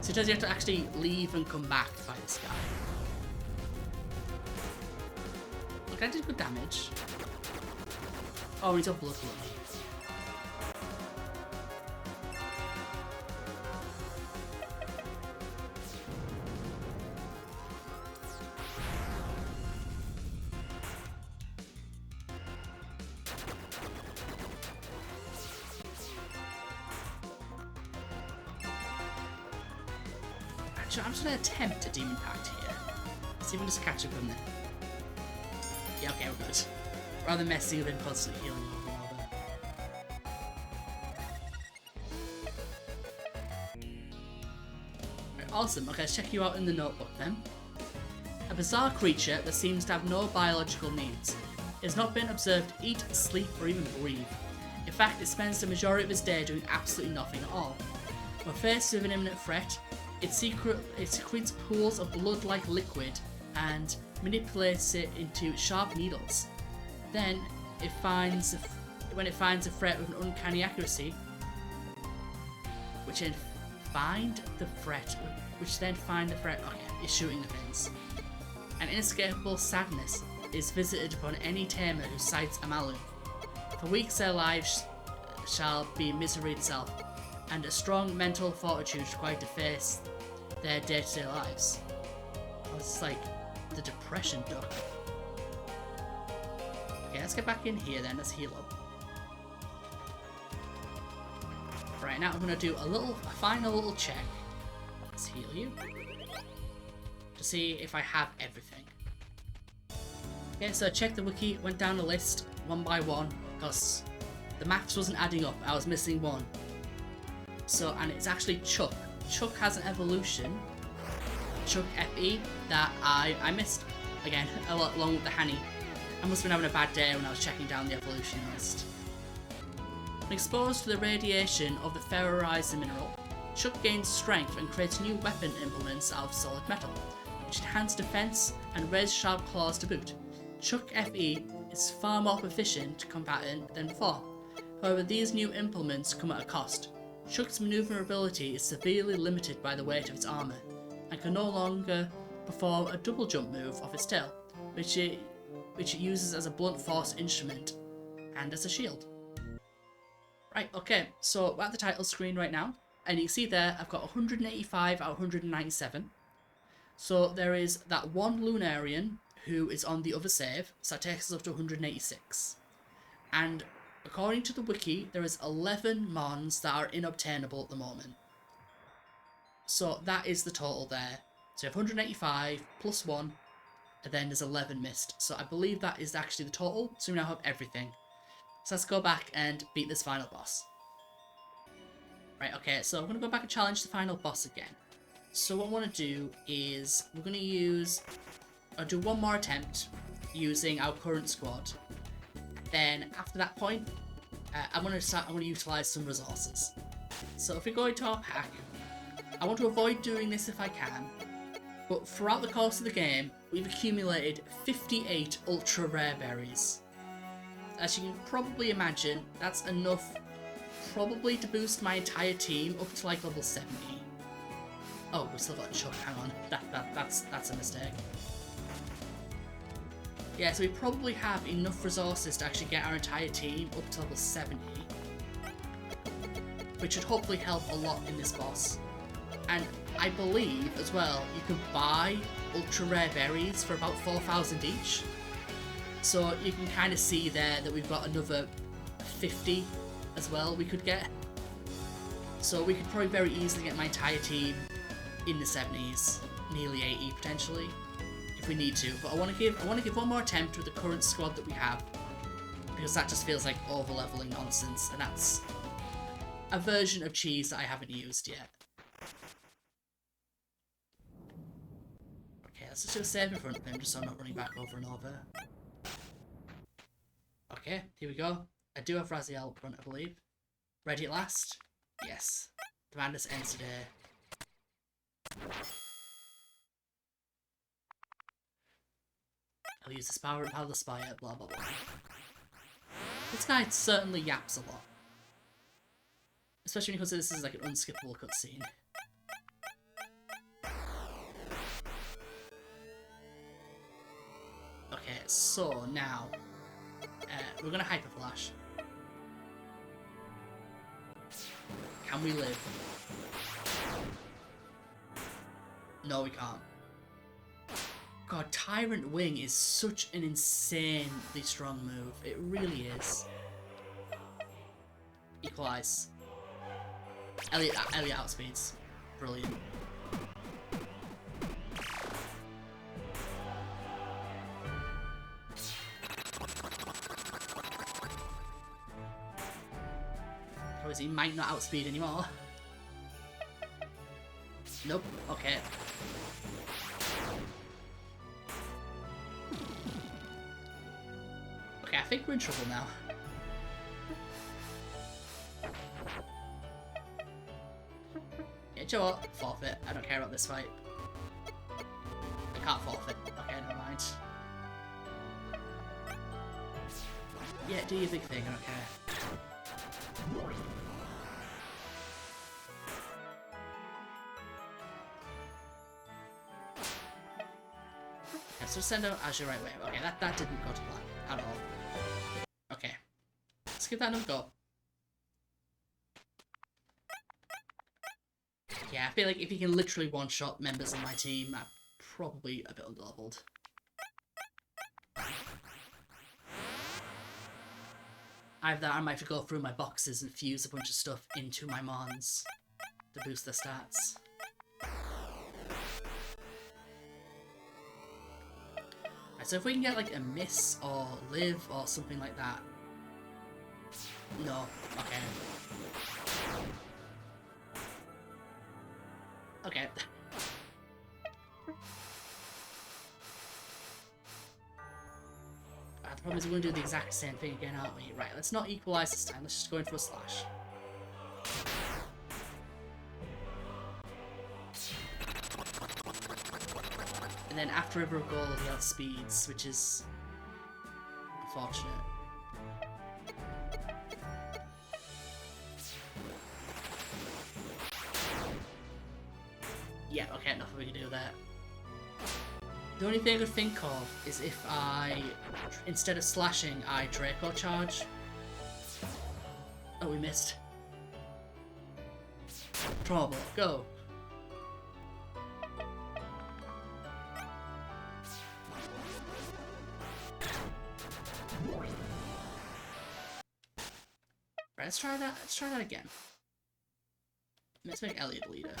So it says you have to actually leave and come back to fight this guy. Look, I did good damage. Oh, he's on blood. I'm just going to attempt a Demon Pact here. Let's see if we can just catch up on there. Yeah, okay, we're good. Rather than messing with him constantly healing over and over. Right, awesome. Okay, let's check you out in the notebook then. A bizarre creature that seems to have no biological needs. It has not been observed to eat, sleep, or even breathe. In fact, it spends the majority of its day doing absolutely nothing at all. When faced with an imminent threat, it secretes pools of blood-like liquid and manipulates it into sharp needles. Then, when it finds a threat with an uncanny accuracy, which then find the threat, okay, is shooting the things. An inescapable sadness is visited upon any tamer who sights a Malu. For weeks their lives shall be misery itself, and a strong mental fortitude required to face their day-to-day lives. Oh, it's like the depression duck. Okay, let's get back in here then, let's heal up. Right, now I'm going to do a final little check. Let's heal you. To see if I have everything. Okay, so I checked the wiki, went down the list one by one, because the maths wasn't adding up, I was missing one. So, and it's actually Chuck. Chuck has an evolution, Chuck FE, that I missed, again, along with the Hanny. I must have been having a bad day when I was checking down the evolution list. When exposed to the radiation of the ferrorizing mineral, Chuck gains strength and creates new weapon implements out of solid metal, which enhance defense and raise sharp claws to boot. Chuck FE is far more proficient combatant than before. However, these new implements come at a cost. Chuck's maneuverability is severely limited by the weight of its armour, and can no longer perform a double jump move off its tail, which it uses as a blunt force instrument and as a shield. Right, okay, so we're at the title screen right now, and you can see there I've got 185 out of 197. So there is that one Lunarian who is on the other save, so that takes us up to 186. And according to the wiki, there is 11 mons that are inobtainable at the moment. So that is the total there. So you have 185 plus 1, and then there's 11 missed. So I believe that is actually the total, so we now have everything. So let's go back and beat this final boss. Right, okay, so I'm going to go back and challenge the final boss again. So what I want to do is we're going to use... I'll do one more attempt using our current squad. Then after that point, I'm going to utilise some resources. So if we go into our pack, I want to avoid doing this if I can. But throughout the course of the game, we've accumulated 58 ultra rare berries. As you can probably imagine, that's enough probably to boost my entire team up to like level 70. Oh, we still got a chuck, hang on. That's a mistake. Yeah, so we probably have enough resources to actually get our entire team up to level 70. Which should hopefully help a lot in this boss. And I believe, as well, you can buy ultra rare berries for about 4,000 each. So you can kind of see there that we've got another 50 as well we could get. So we could probably very easily get my entire team in the 70s, nearly 80 potentially, if we need to. But I want to give one more attempt with the current squad that we have, because that just feels like over-leveling nonsense, and that's a version of cheese that I haven't used yet. Okay, let's just do a save in front of him, just so I'm not running back over and over. Okay, here we go. I do have Raziel up front, I believe. Ready at last? Yes. The madness ends today. I'll use this power of the spire, blah blah blah. This guy certainly yaps a lot. Especially because this is like an unskippable cutscene. Okay, so now we're gonna hyper flash. Can we live? No, we can't. God, Tyrant Wing is such an insanely strong move. It really is. Equalize. Elliot outspeeds. Brilliant. He might not outspeed anymore. Nope. Okay. Okay, I think we're in trouble now. Yeah, Joe, what? Forfeit. I don't care about this fight. I can't forfeit. Okay, never mind. Yeah, do your big thing, okay. Okay, so send out Azure right way. Okay, that didn't go to plan at all. Okay. Let's give that another go. Yeah, I feel like if you can literally one-shot members of my team, I'm probably a bit underleveled. Either that, I might have to go through my boxes and fuse a bunch of stuff into my mons to boost their stats. Right, so if we can get like a miss or live or something like that. No. Okay. Okay. The problem is we're going to do the exact same thing again, aren't we? Right, let's not equalize this time. Let's just go in for a slash. And then after every goal, he outspeeds, which is unfortunate. Yeah, okay, nothing we can do there. The only thing I could think of is if I, instead of slashing, I Draco charge. Oh, we missed. Trouble, go. Right, let's try that. Let's try that again. Let's make Elliot leader.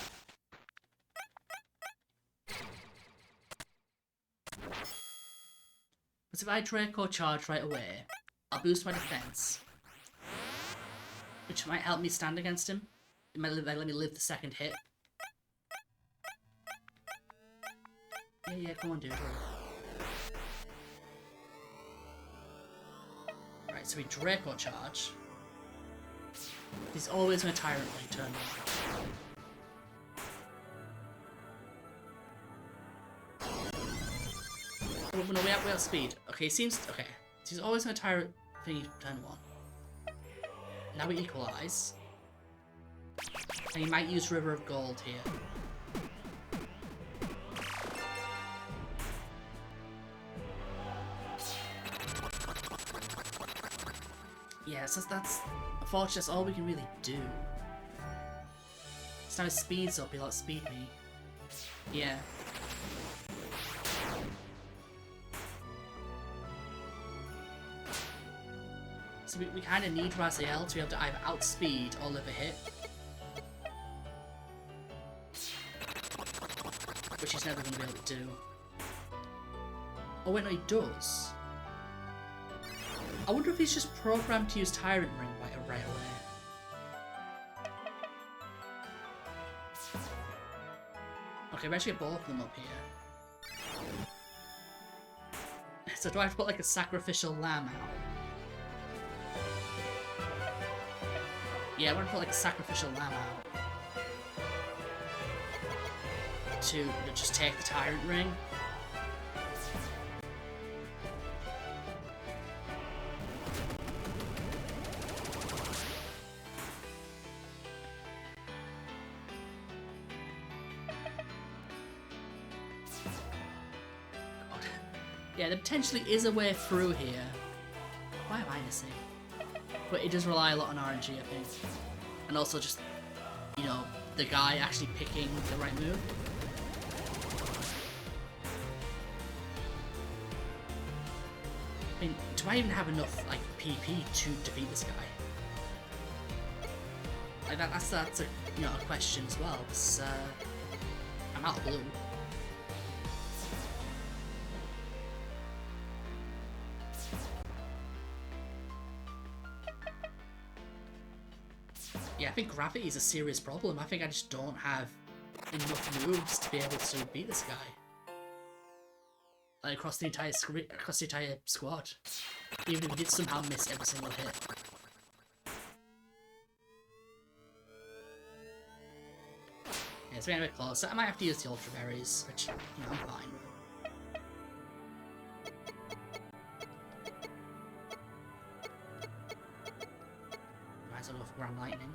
But if I Draco charge right away, I'll boost my defense, which might help me stand against him. It might let me live the second hit. Yeah, come on, dude. Right, so we Draco charge. He's always going to Tyrant Ring turn 1. No, we have speed. Okay, seems... Okay. He's always going to Tyrant thingy turn 1. Now we equalize. And he might use River of Gold here. Yeah, so that's... Unfortunately, that's all we can really do. So now his speed's up, he'll outspeed me. Yeah. So we kind of need Raziel to be able to either outspeed or live a hit. Which he's never going to be able to do. Oh wait, no, he does. I wonder if he's just programmed to use Tyrant Ring right away. Okay, we actually get both of them up here. So do I have to put like a sacrificial lamb out? Yeah, I'm gonna put like a sacrificial lamb out. To just take the Tyrant Ring. Yeah, there potentially is a way through here. Why am I missing? But it does rely a lot on RNG, I think. And also just, you know, the guy actually picking the right move. I mean, do I even have enough, like, PP to defeat this guy? Like, that's a, you know, a question as well, because, I'm out of blue. Yeah, I think gravity is a serious problem. I think I just don't have enough moves to be able to beat this guy. Like across the entire squad. Even if we did somehow miss every single hit. Yeah, it's getting a bit close. I might have to use the Ultra Berries, which, you know, I'm fine with. Might as well go for Grand Lightning.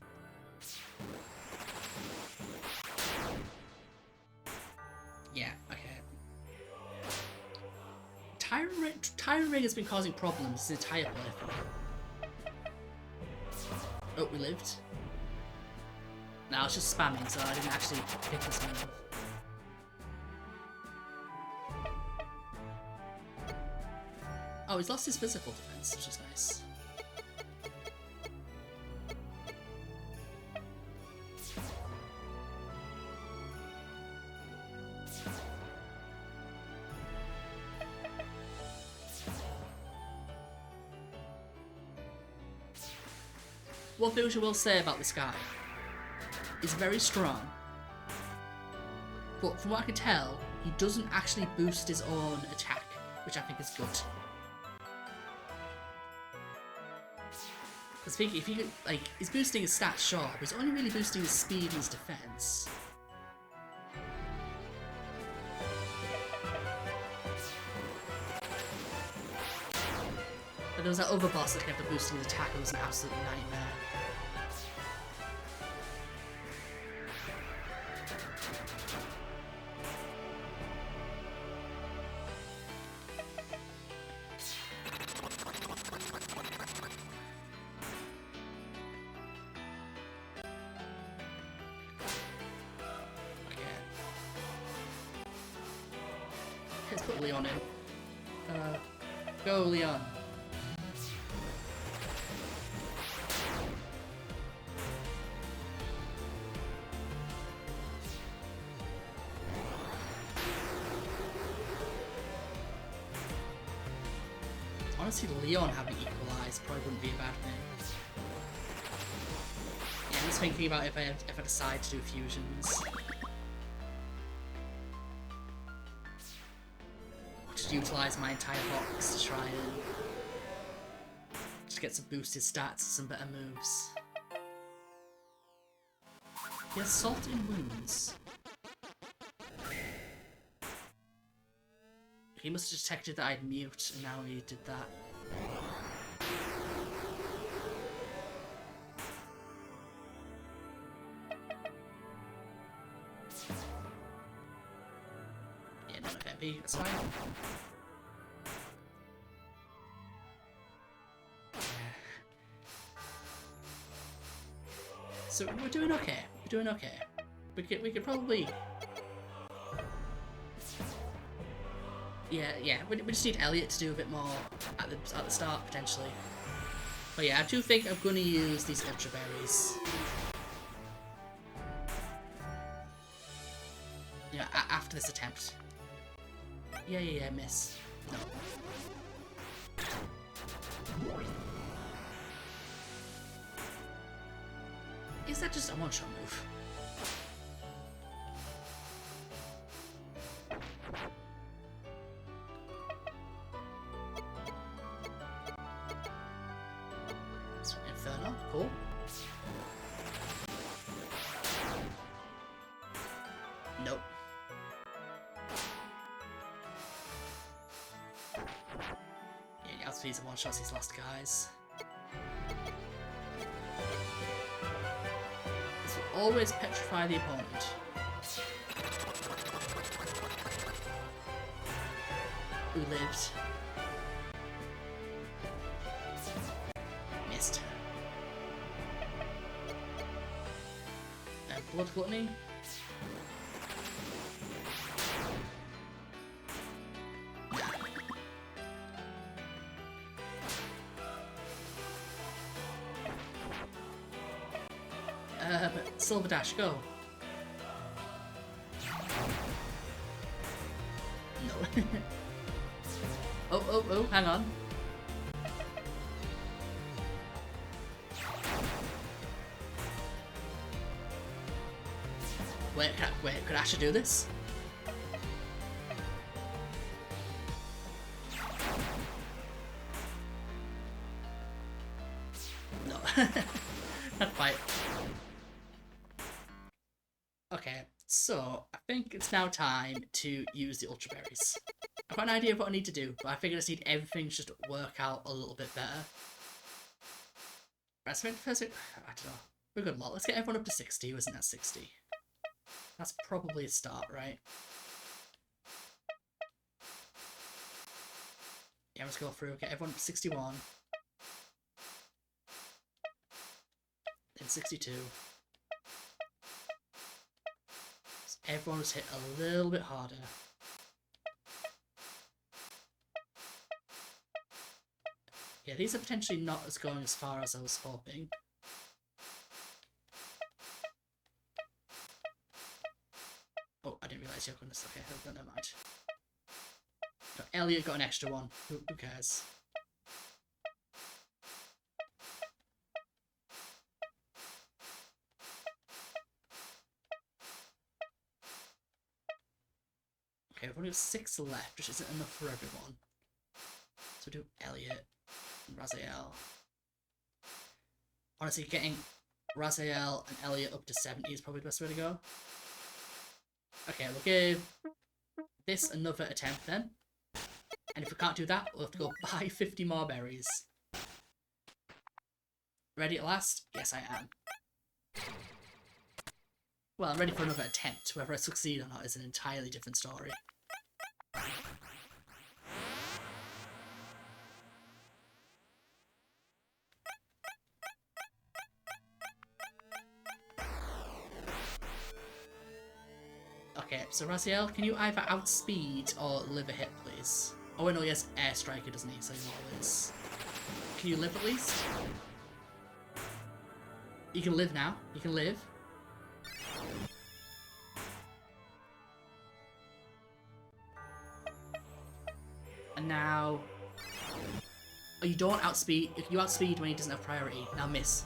Yeah, okay. Tyrant Ring has been causing problems this entire playthrough. Oh, we lived. No, I was just spamming, so I didn't actually pick this move. Oh, he's lost his physical defense, which is nice. One thing which I will say about this guy, he's very strong, but from what I can tell, he doesn't actually boost his own attack, which I think is good. Because if he could, like, he's boosting his stats, sure, but he's only really boosting his speed and his defense. But there was that other boss that kept boosting his attack, it was an absolute nightmare. Let's put Leon in. Go Leon. Honestly, Leon having equalized probably wouldn't be a bad thing. Yeah, I'm just thinking about if I decide to do fusions. just utilise my entire box to try and just get some boosted stats, some better moves. He has salt in wounds. He must have detected that I'd mute, and now he did that. Yeah, no, okay, that's fine. So we're doing okay. We're doing okay. We could probably. Yeah. We just need Elliot to do a bit more at the start potentially. But yeah, I do think I'm gonna use these ultra berries. Yeah, after this attempt. Yeah, miss. No. Is that just a one-shot move? Inferno, cool. Nope. Yeah, you have to use a one-shot these last guys. This will always petrify the opponent. Who lived? Missed. Blood gluttony. But Silver Dash, go. No. Oh, hang on. Wait, could Asher do this? No. Not quite. Okay, so I think it's now time to use the Ultra Berries. I've got an idea of what I need to do, but I think I just need everything to just work out a little bit better. Right, so first, I don't know. We're good, lot. Let's get everyone up to 60. Isn't that 60? That's probably a start, right? Yeah, let's go through. Get everyone up to 61. Then 62. So everyone was hit a little bit harder. Yeah, these are potentially not as going as far as I was hoping. Oh, I didn't realise you were going to... Okay, never mind. No, Elliot got an extra one. Who cares? Okay, we've only got 6 left, which isn't enough for everyone. So we'll do Elliot and Raziel. Honestly, getting Raziel and Elliot up to 70 is probably the best way to go. Okay, we'll give this another attempt then. And if we can't do that, we'll have to go buy 50 more berries. Ready at last? Yes, I am. Well, I'm ready for another attempt. Whether I succeed or not is an entirely different story. Okay, so Raziel, can you either outspeed or live a hit, please? Oh, no, he has Air Striker, doesn't he? So he always... Can you live at least? You can live now. You can live. And now... Oh, you don't outspeed. You outspeed when he doesn't have priority. Now miss.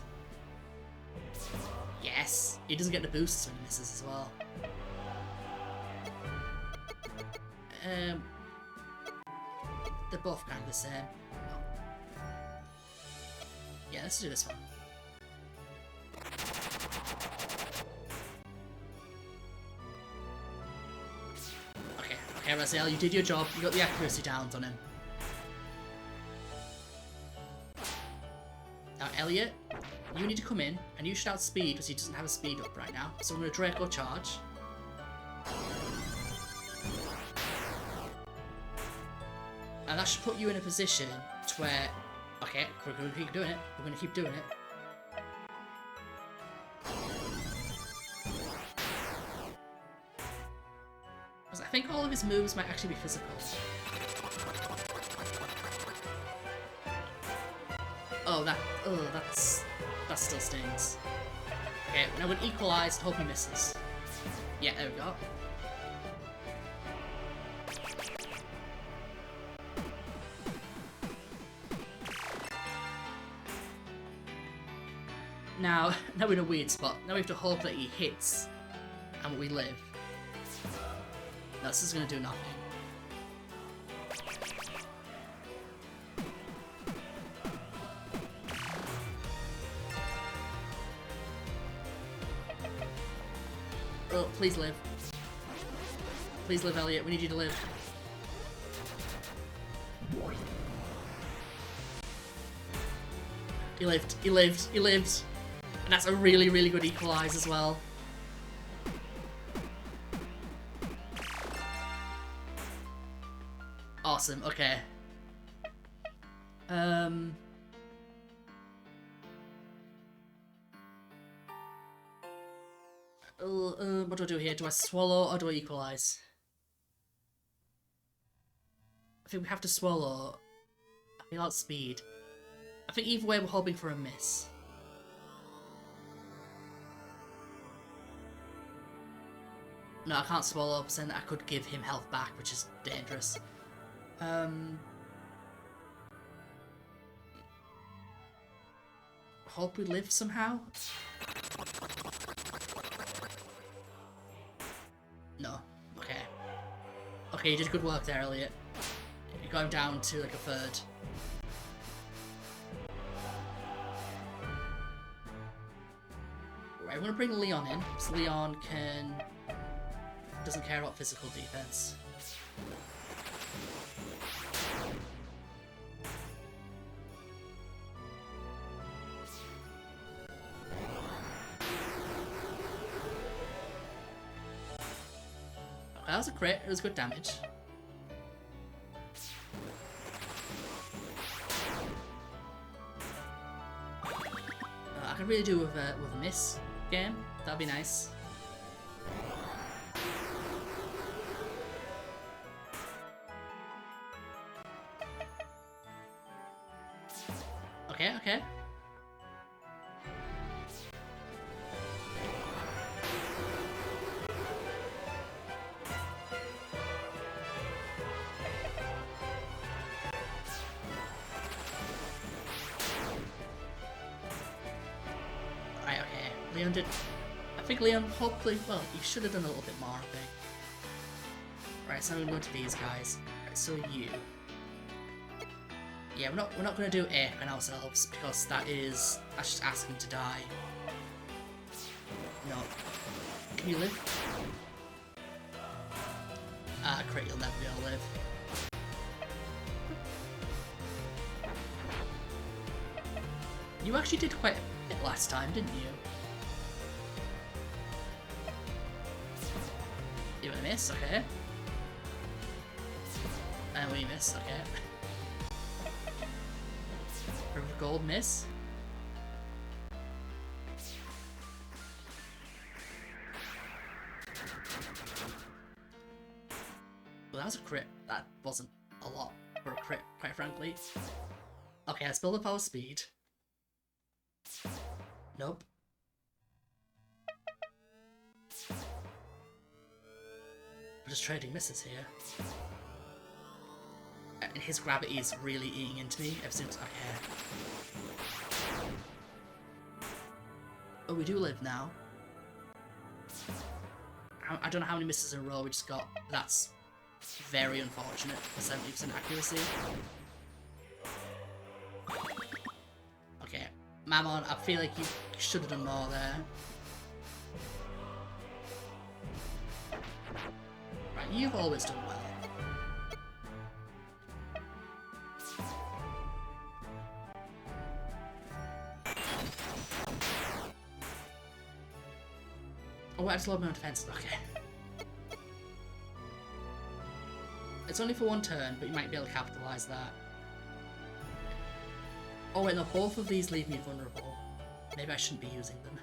Yes! He doesn't get the boosts when he misses as well. they're both kind of the same. Yeah, let's do this one. Okay, Raziel, you did your job. You got the accuracy downs on him. Now, Elliot, you need to come in, and you should outspeed because he doesn't have a speed up right now. So I'm going to Draco charge. And that should put you in a position to where... Okay, we're going to keep doing it. We're going to keep doing it. I think all of his moves might actually be physical. Oh, that still stings. Okay, now we're equalized. Hope he misses. Yeah, there we go. Now we're in a weird spot. Now we have to hope that he hits and we live. This is gonna do nothing. Oh, please live. Please live, Elliot. We need you to live. He lived. He lived. He lived. And that's a really, really good equalize as well. Awesome, okay. What do I do here? Do I swallow or do I equalize? I think we have to swallow. I feel outspeed. I think either way we're hoping for a miss. No, I can't swallow because then I could give him health back, which is dangerous. Hope we live somehow? No. Okay. Okay, you did good work there, Elliot. You got him down to like a third. Right, we're gonna bring Leon in, because Leon doesn't care about physical defense. That was a crit, it was good damage. I could really do with a miss game, that'd be nice. Okay, okay. Right, okay. Leon did... I think Leon hopefully... Well, he should have done a little bit more, I think. Right, so I'm going to go to these guys. Right, so you... Yeah, we're not going to do A on ourselves, because that's just asking to die. No. Can you live? Crit, you'll never be able to live. You actually did quite a bit last time, didn't you? You want to miss? Okay. And we miss, okay. River Gold miss. Well, that was a crit. That wasn't a lot for a crit, quite frankly. Okay, let's build up our speed. Nope. We're just trading misses here. And his gravity is really eating into me ever since. Okay. Oh, we do live now. I don't know how many misses in a row we just got. That's Very unfortunate for 70% accuracy. Okay, Mammon, I feel like you should have done more there. Right, you've always done well. Oh, I just lowered my own defense. Okay. It's only for one turn, but you might be able to capitalise that. Oh wait, no, both of these leave me vulnerable. Maybe I shouldn't be using them.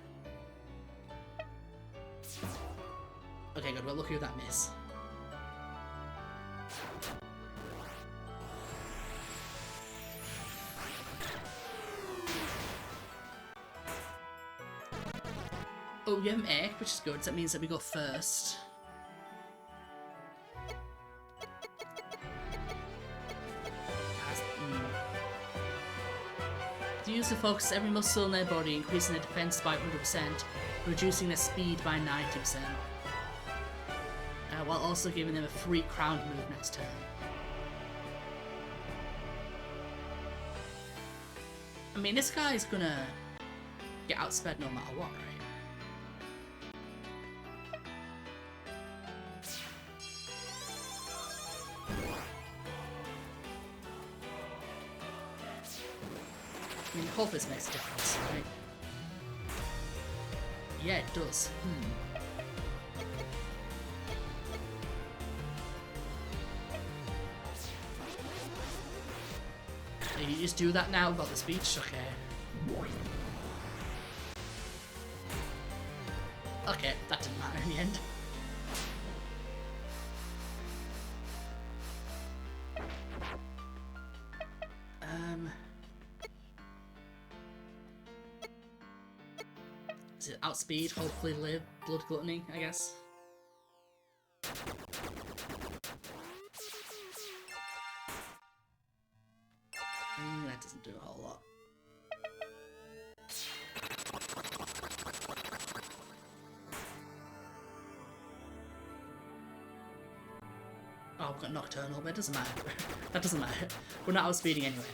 Okay, good. Well, lucky with that miss. Oh, we have an egg, which is good. So that means that we go first. Use to focus every muscle in their body, increasing their defense by 100%, reducing their speed by 90%, while also giving them a free crown move next turn. I mean, this guy is gonna get outsped no matter what, right? I mean, I hope this makes a difference, right? Yeah, it does. You just do that now about the speech? Okay. Okay, that didn't matter in the end. Is it outspeed? Hopefully live blood gluttony, I guess. That doesn't do a whole lot. Oh, I've got Nocturnal, but it doesn't matter. That doesn't matter. We're not outspeeding anyway.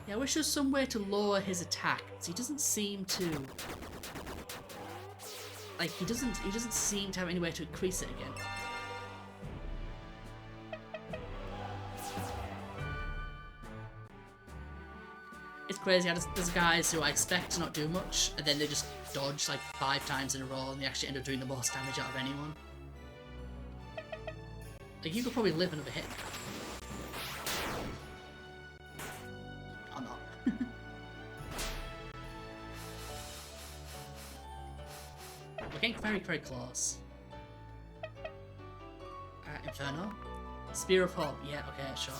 Yeah, I wish there was some way to lower his attack. He doesn't seem to... Like, he doesn't seem to have any way to increase it again. It's crazy how there's guys who I expect to not do much, and then they just dodge like 5 times in a row, and they actually end up doing the most damage out of anyone. Like, you could probably live another hit. Or not. We're getting very, very close. Inferno? Spear of Hope, yeah, okay, sure.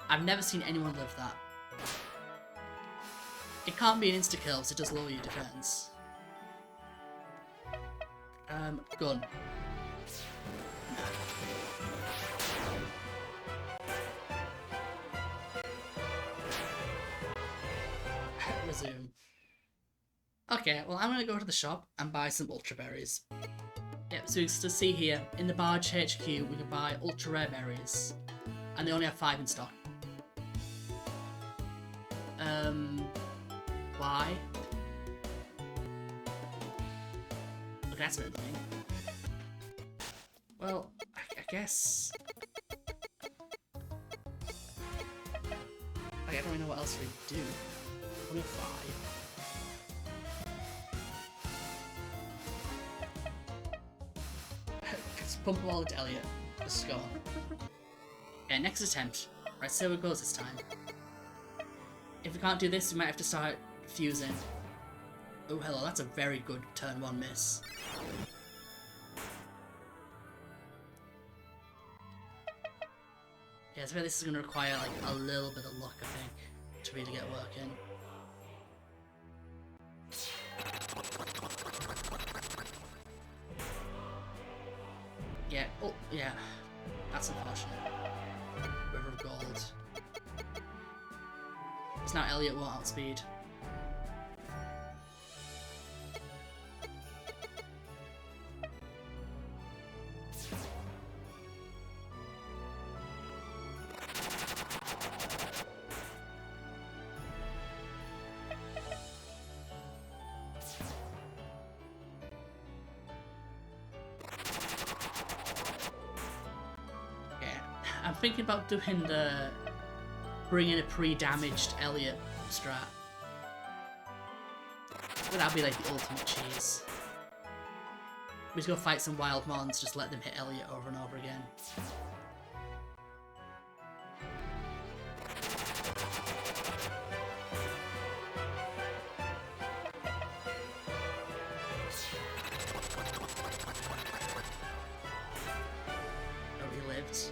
I've never seen anyone live that. It can't be an insta-kill, because it does lower your defense. Gun. Resume. Okay, well I'm gonna go to the shop and buy some ultra berries. Yep, so to see here, in the Barge HQ we can buy ultra rare berries. And they only have 5 in stock. Why? Look, that's a bit annoying. Well, I guess... I don't really know what else we do. Only 5. Let's pump them all into Elliot. Let's go. Okay, next attempt. Right, see how it goes this time. If we can't do this, we might have to start fusing. Oh, hello, that's a very good turn 1 miss. Yeah, so this is going to require like a little bit of luck, I think, to really get working. Yeah, oh, yeah, that's unfortunate. River of Gold. Because now Elliot won't outspeed. I'm thinking about doing the bringing a pre-damaged Elliot strat. But that'd be like the ultimate cheese. We just go fight some wild mons, just let them hit Elliot over and over again. Oh, he lived.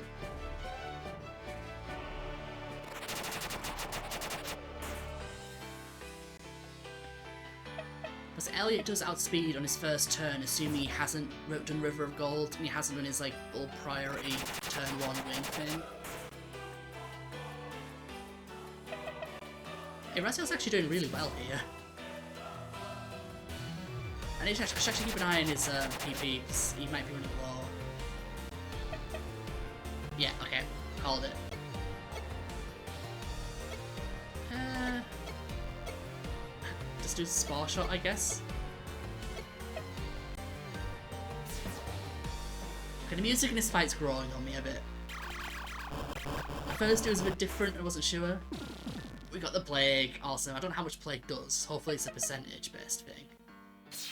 Because Elliot does outspeed on his first turn, assuming he hasn't done River of Gold and he hasn't done his like all priority turn 1 wing thing. Hey, Raziel's actually doing really well here. I need to actually keep an eye on his PP, because he might be running low. Yeah, okay, called it. Just do Spore Shot, I guess. Okay, the music in this fight's growing on me a bit. At first it was a bit different, I wasn't sure. We got the Plague, awesome. I don't know how much Plague does. Hopefully it's a percentage based thing. Let's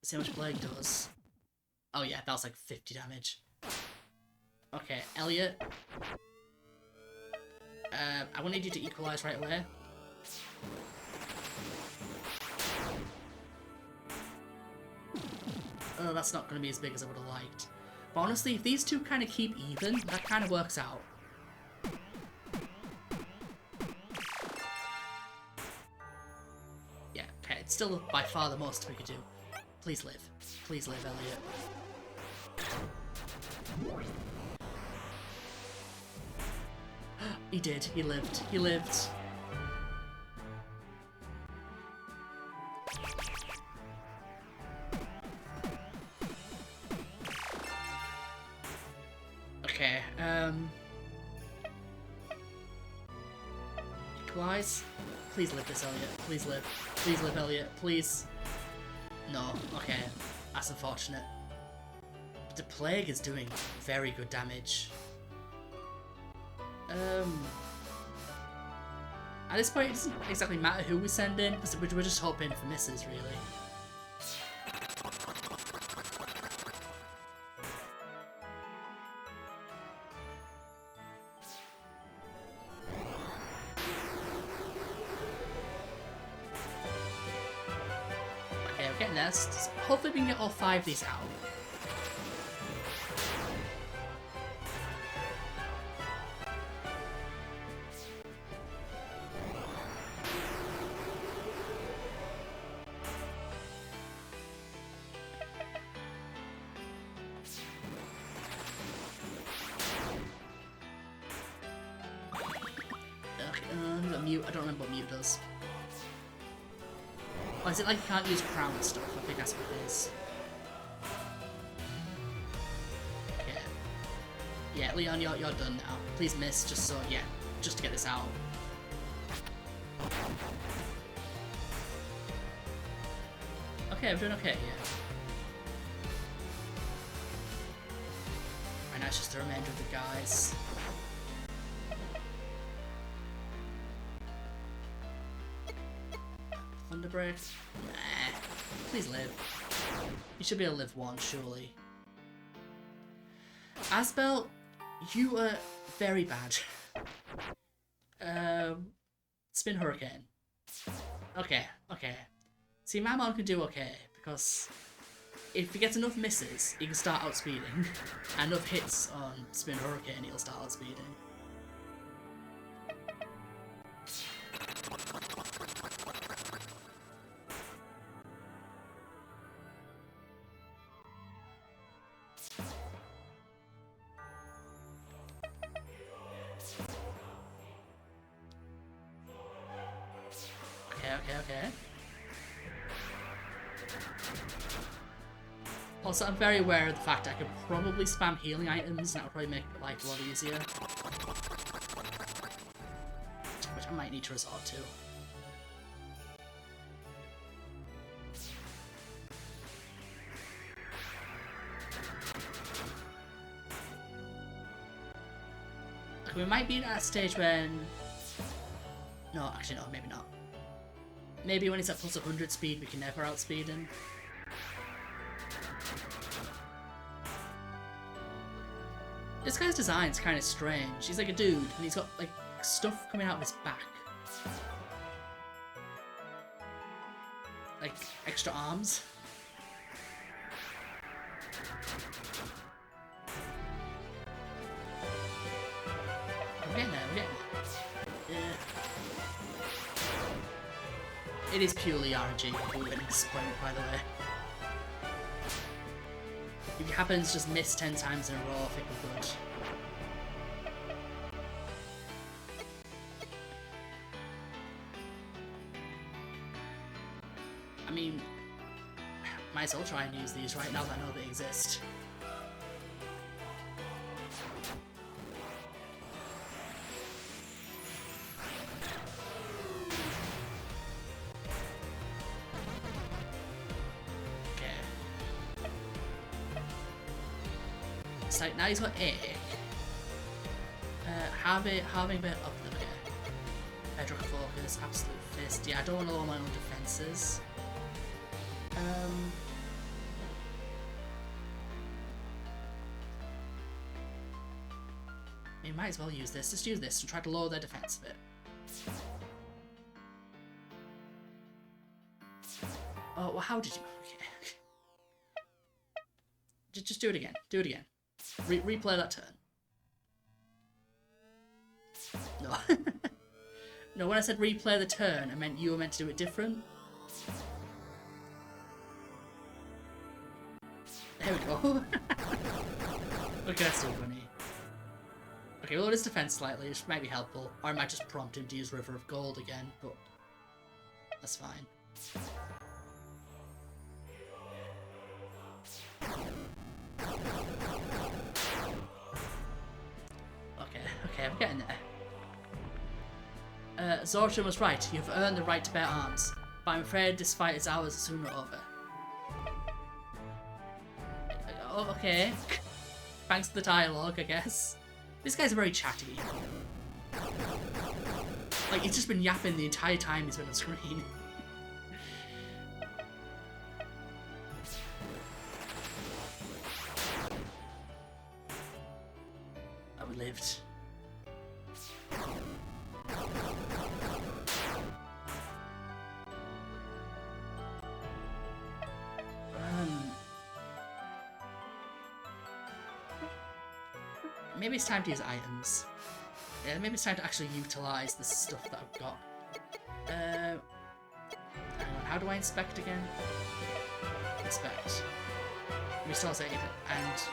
see how much Plague does. Oh yeah, that was like 50 damage. Okay, Elliot. I will need you to equalize right away. Oh, that's not going to be as big as I would have liked. But honestly, if these two kind of keep even, that kind of works out. Yeah, okay, it's still by far the most we could do. Please live. Please live, Elliot. He did. He lived. He lived. Okay, equalize? Please live this, Elliot. Please live. Please live, Elliot. Please. No. Okay. That's unfortunate. But the Plague is doing very good damage. At this point, it doesn't exactly matter who we send in, because we're just hoping for misses, really. Okay, we're getting there. Hopefully we can get all 5 of these out. Mute. I don't remember what mute does. Oh, is it like you can't use crown stuff? I think that's what it is. Yeah. Yeah, Leon, you're done now. Please miss, just so, yeah, just to get this out. Okay, I'm doing okay, yeah. Right now it's just the remainder of the guys. Thunderbreak? Nah. Please live. You should be able to live one, surely. Asbel, you are very bad. Spin Hurricane. Okay, okay. See, my mom can do okay, because if he gets enough misses, he can start outspeeding. And enough hits on Spin Hurricane, he'll start outspeeding. Okay. Also, I'm very aware of the fact I could probably spam healing items, and that would probably make life a lot easier. Which I might need to resort to. We might be at a stage when... No, actually no, maybe not. Maybe when he's at plus 100 speed, we can never outspeed him. This guy's design's kind of strange. He's like a dude, and he's got like stuff coming out of his back. Like extra arms. I'm getting there, Yeah. It is purely RNG at this point, by the way. If it happens, just miss 10 times in a row, I think we're good. I mean, might as well try and use these right now that I know they exist. Like now he's got egg. Halving a bit up the bit. Bedrock focus, absolute fist. Yeah, I don't want to lower my own defenses. You might as well use this. Just use this and try to lower their defense a bit. Oh, well, how did you? Okay. Just do it again. Do it again. Replay that turn. No. No, when I said replay the turn, I meant you were meant to do it different. There we go. Okay, that's still funny. Okay, lower his defense slightly, which might be helpful. Or I might just prompt him to use River of Gold again, but that's fine. Okay, I'm getting there. Zortron was right. You've earned the right to bear arms, but I'm afraid this fight is ours sooner or over. Oh, okay. Thanks for the dialogue, I guess. This guy's very chatty. Like, he's just been yapping the entire time he's been on screen. Oh, we lived. Maybe it's time to use items. Yeah, maybe it's time to actually utilise the stuff that I've got. Hang on, how do I inspect again? Inspect. Restore save, and...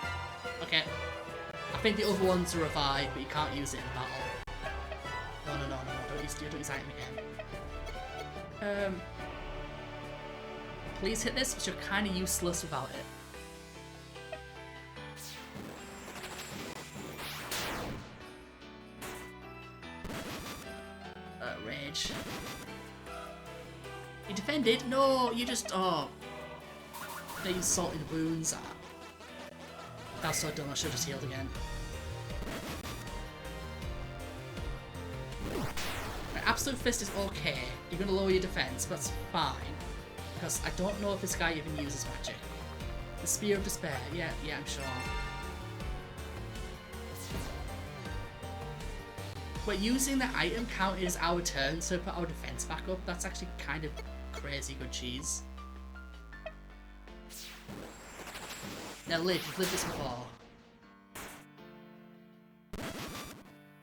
Okay. I think the other one's a revive, but you can't use it in battle. No, don't use item again. Please hit this, but you're kind of useless without it. Rage. You defended? No, you just... Oh. They use salted wounds. That's so dumb, I should have just healed again. Right, Absolute Fist is okay. You're going to lower your defense, but that's fine. Because I don't know if this guy even uses magic. The Spear of Despair, yeah, I'm sure. But using the item counted as our turn, so put our defense back up. That's actually kind of crazy good cheese. Now live, you've lived this before.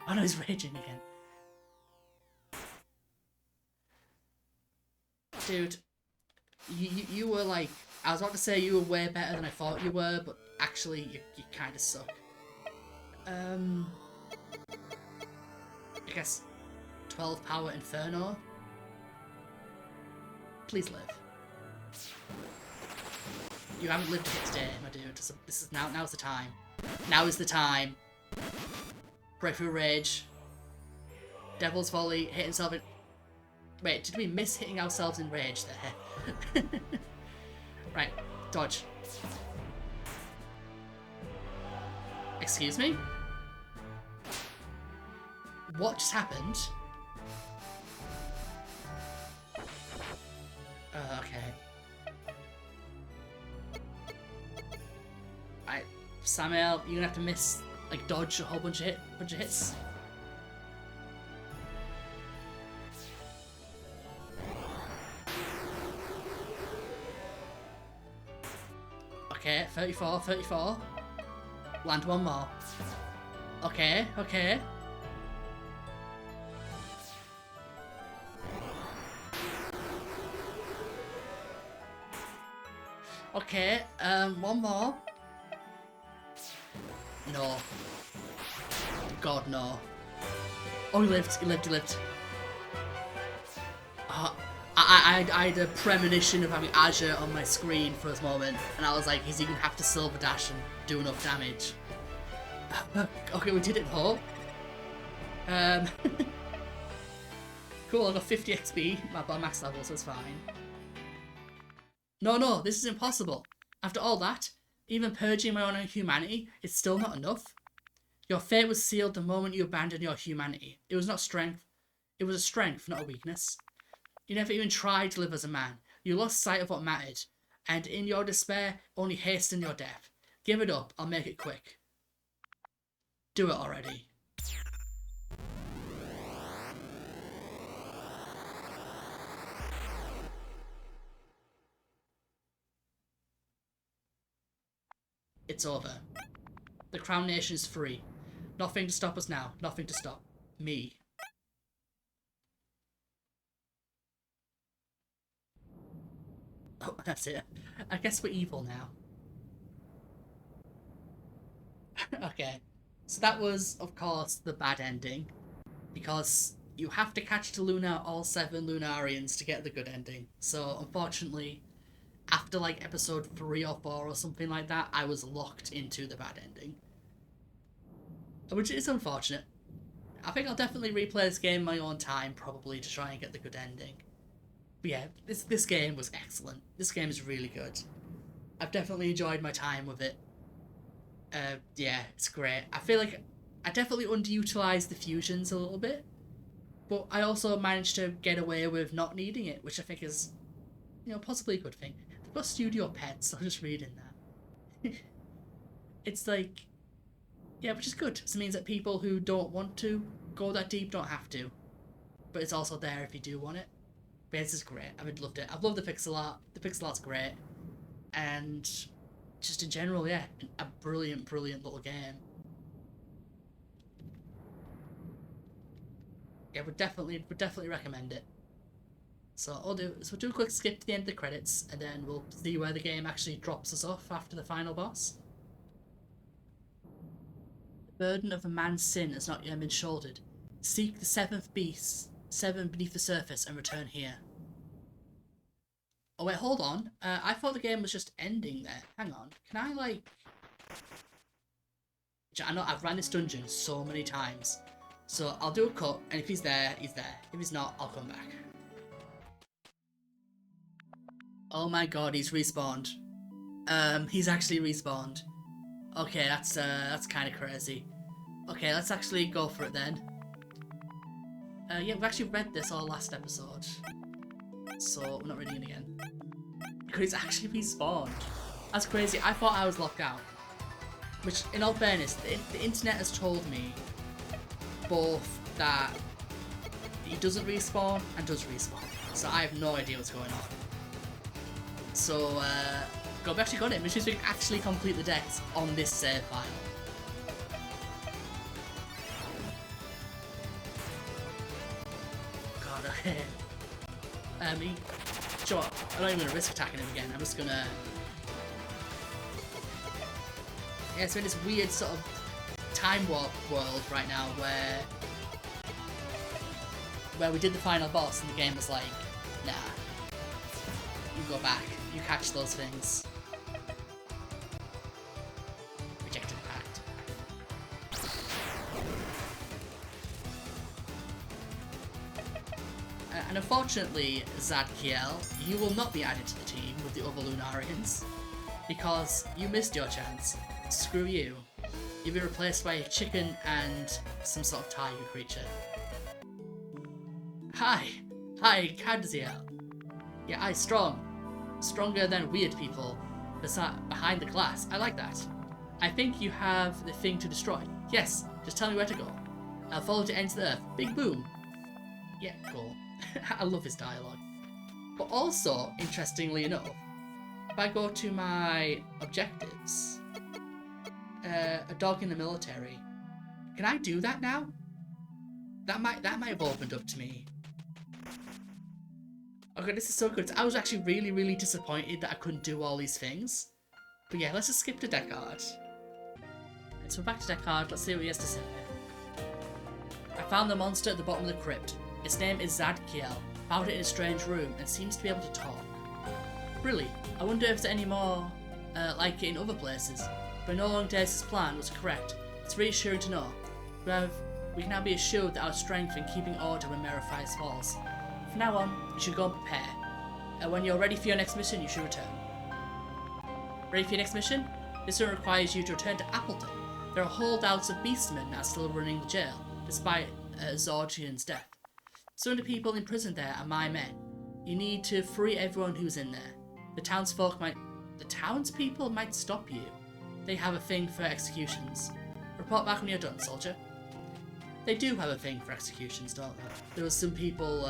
Oh no, he's raging again. Dude, you were like, I was about to say you were way better than I thought you were, but actually you kind of suck. I guess 12 power Inferno. please live. You haven't lived a hit today, my dude. This is now's the time. Now is the time. Breakthrough Rage. Devil's Volley, hit himself in... Wait, did we miss hitting ourselves in Rage there? Right, dodge. Excuse me? What just happened? Okay. Right, Samuel, you're gonna have to miss, like, dodge a whole bunch of hits. Okay, 34. Land one more. Okay. Okay, one more. No. God, no. Oh, he lived. I had a premonition of having Azure on my screen for this moment, and I was like, is he going to have to silver dash and do enough damage? Okay, we did it though. Cool, I got 50 XP, my max level, so it's fine. No, this is impossible. After all that, even purging my own humanity, it's still not enough. Your fate was sealed the moment you abandoned your humanity. It was not strength. It was a strength, not a weakness. You never even tried to live as a man. You lost sight of what mattered, and in your despair, only hastened your death. Give it up, I'll make it quick. Do it already. It's over. The Crown Nation is free. Nothing to stop us now. Nothing to stop me. Oh, that's it. I guess we're evil now. Okay. So that was, of course, the bad ending. Because you have to catch to Luna all 7 Lunarians to get the good ending. So, unfortunately, after like episode 3 or 4 or something like that, I was locked into the bad ending. Which is unfortunate. I think I'll definitely replay this game in my own time, probably, to try and get the good ending. But yeah, this game was excellent. This game is really good. I've definitely enjoyed my time with it. Yeah, it's great. I feel like I definitely underutilized the fusions a little bit, but I also managed to get away with not needing it, which I think is, possibly a good thing. They've got studio pets, I'm just reading that. It's like, yeah, which is good. So it means that people who don't want to go that deep don't have to, but it's also there if you do want it. But this is great. I've loved it. I've loved the pixel art. The pixel art's great, and just in general, yeah, a brilliant little game. Yeah, would definitely recommend it. So we'll do a quick skip to the end of the credits, and then we'll see where the game actually drops us off after the final boss. The burden of a man's sin has not yet been shouldered. Seek the 7th beast, 7 beneath the surface, and return here. Oh wait, hold on. I thought the game was just ending there. Hang on. Can I, like... I know I've ran this dungeon so many times. So I'll do a cut, and if he's there, he's there. If he's not, I'll come back. Oh my god, he's respawned. He's actually respawned. Okay, that's kind of crazy. Okay, let's actually go for it then. Yeah, we've actually read this all last episode. So, we're not reading it again. Because it's actually respawned. That's crazy. I thought I was locked out. Which, in all fairness, the internet has told me both that he doesn't respawn and does respawn. So I have no idea what's going on. So, we've actually got it, which means we can actually complete the decks on this save file. God, okay. Sure, I'm not even going to risk attacking him again. I'm just going to... Yeah, so in this weird sort of time warp world right now where we did the final boss and the game was like, nah. You go back. You catch those things. Rejected pact. And unfortunately, Zadkiel, you will not be added to the team with the other Lunarians, because you missed your chance. Screw you. You've been replaced by a chicken and some sort of tiger creature. Hi, Kadziel. Yeah, I strong. Stronger than weird people. Behind the glass. I like that. I think you have the thing to destroy. Yes, just tell me where to go. I'll follow to ends the earth. Big boom. Yeah, cool. I love his dialogue. But also, interestingly enough, if I go to my objectives, a dog in the military, can I do that now? That might have opened up to me. Okay, this is so good. I was actually really disappointed that I couldn't do all these things. But yeah, let's just skip to Deckard. Right, so we're back to Deckard. Let's see what he has to say. I found the monster at the bottom of the crypt. Its name is Zadkiel. Found it in a strange room and seems to be able to talk. Really? I wonder if there's any more like it in other places. But no longer Dace's plan was correct. It's reassuring to know. We can now be assured that our strength in keeping order when Merifias falls. From now on, you should go and prepare. And when you're ready for your next mission, you should return. Ready for your next mission? This one requires you to return to Appleton. There are holdouts of beastmen that are still running the jail, despite Zorgian's death. Some of the people imprisoned there are my men. You need to free everyone who's in there. The townspeople might stop you. They have a thing for executions. Report back when you're done, soldier. They do have a thing for executions, don't they? There was some people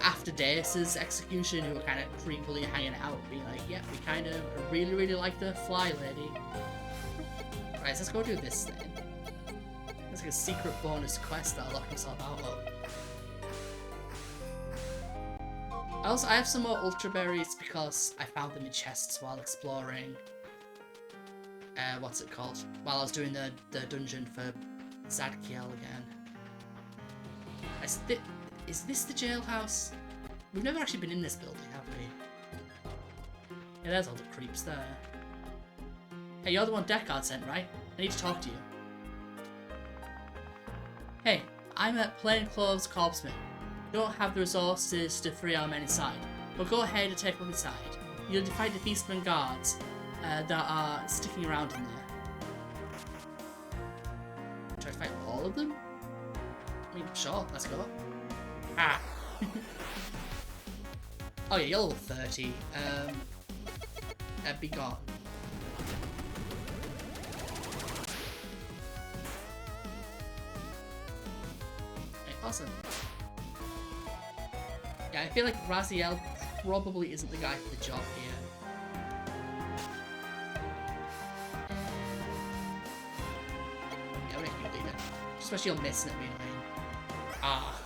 after Dace's execution who were kind of creepily hanging out, being like, yeah, we kind of really like the fly lady. Right, so let's go do this then. It's like a secret bonus quest that I locked myself out of. I have some more ultra berries because I found them in chests while exploring. What's it called? While I was doing the dungeon for Zadkiel again. Is this the jailhouse? We've never actually been in this building, have we? Yeah, there's all the creeps there. Hey, you're the one Deckard sent, right? I need to talk to you. Hey, I'm a plainclothes corpsman. We don't have the resources to free our men inside, but go ahead and take a look inside. You'll fight the Beastman guards that are sticking around in there. Try to fight all of them? I mean, sure, let's go. Ah! Oh yeah, you're level 30. Be gone. Okay, awesome. Yeah, I feel like Raziel probably isn't the guy for the job here. Yeah, we're gonna leave it. Especially you're missing at me, I mean. Ah.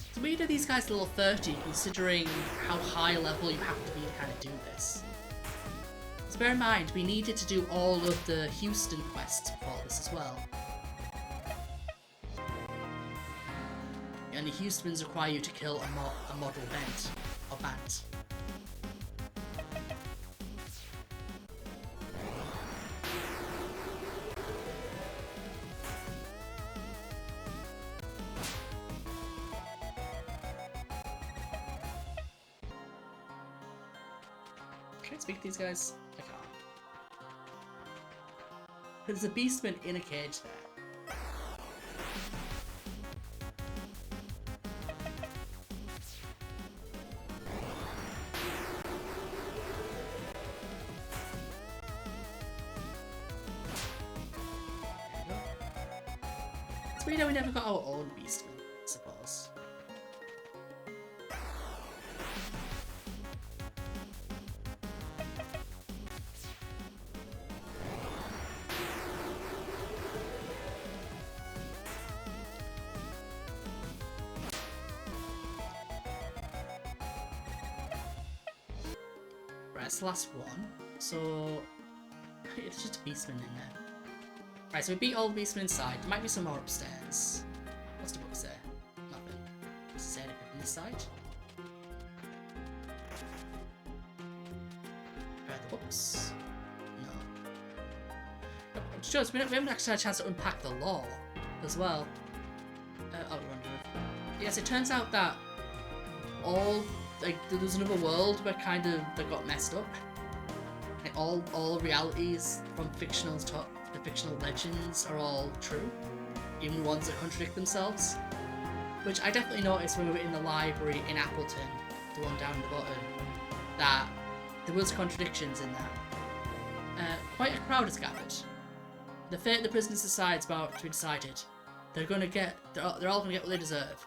It's weird that these guys are level 30, considering how high level you have to be to kind of do this. So bear in mind, we needed to do all of the Houston quests for this as well. And the Houstons require you to kill a model bent, or bant. Can I speak to these guys? I can't. There's a beastman in a cage there. It's weird that we never got our own beastman, I suppose. Right, it's the last one. So it's just a beastman in there. Right, so we beat all the beastmen inside. There might be some more upstairs. Let's say anything from this side. Prepare the books. No. Just we haven't actually had a chance to unpack the law as well. Oh, we're under. Yes, it turns out that there's another world where they got messed up. Like all realities from the fictional legends are all true, even the ones that contradict themselves. Which I definitely noticed when we were in the library in Appleton, the one down the bottom, that there was contradictions in that. Quite a crowd has gathered. The fate of the prisoners' society is about to be decided. They're all gonna get what they deserve.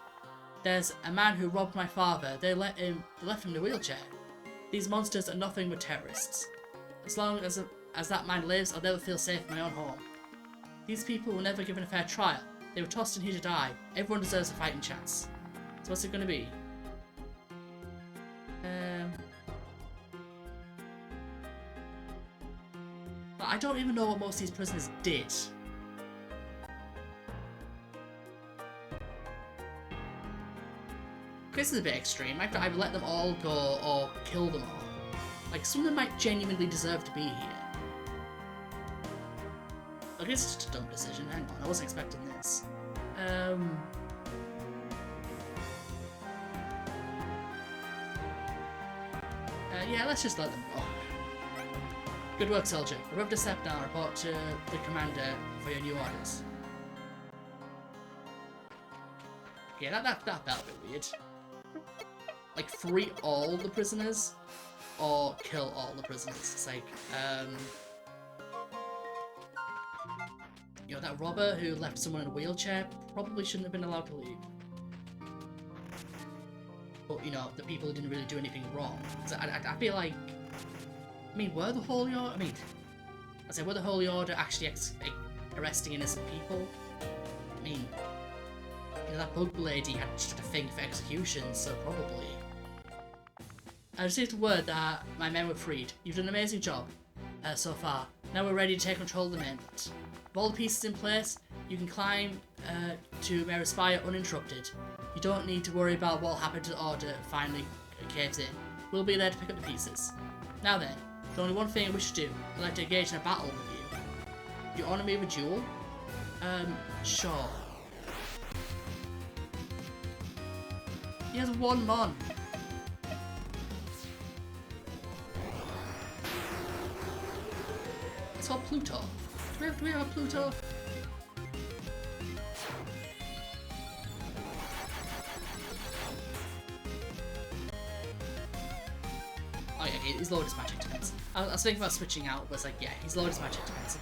There's a man who robbed my father. They left him in a wheelchair. These monsters are nothing but terrorists. As long as that man lives, I'll never feel safe in my own home. These people were never given a fair trial. They were tossed in here to die. Everyone deserves a fighting chance. So what's it gonna be? I don't even know what most of these prisoners did. This is a bit extreme. I have to either let them all go or kill them all. Like, some of them might genuinely deserve to be here. Okay, it's just a dumb decision. Hang on, I wasn't expecting this. Yeah, let's just let them go. Good work, soldier. Arrive to step down. Report to the commander for your new orders. Yeah, that felt a bit weird. Like, free all the prisoners, or kill all the prisoners. It's like, you know, that robber who left someone in a wheelchair probably shouldn't have been allowed to leave. But, you know, the people who didn't really do anything wrong. So I feel like, I mean, were the Holy Order, were the Holy Order actually arresting innocent people? I mean, you know, that bug lady had just a thing for executions, so probably. I received word that my men were freed. You've done an amazing job so far. Now we're ready to take control of the mainland. With all the pieces in place, you can climb to Mary Spire uninterrupted. You don't need to worry about what will happen to the Order finally caves in. We'll be there to pick up the pieces. Now then, there's only one thing I wish to do. I'd like to engage in a battle with you. Do you honour me with a duel? Sure. He has one mon. It's called Pluto. Do we have a Pluto? Oh yeah, he's lowered his magic defense. I was thinking about switching out, but it's like, yeah, he's lowered his magic defense.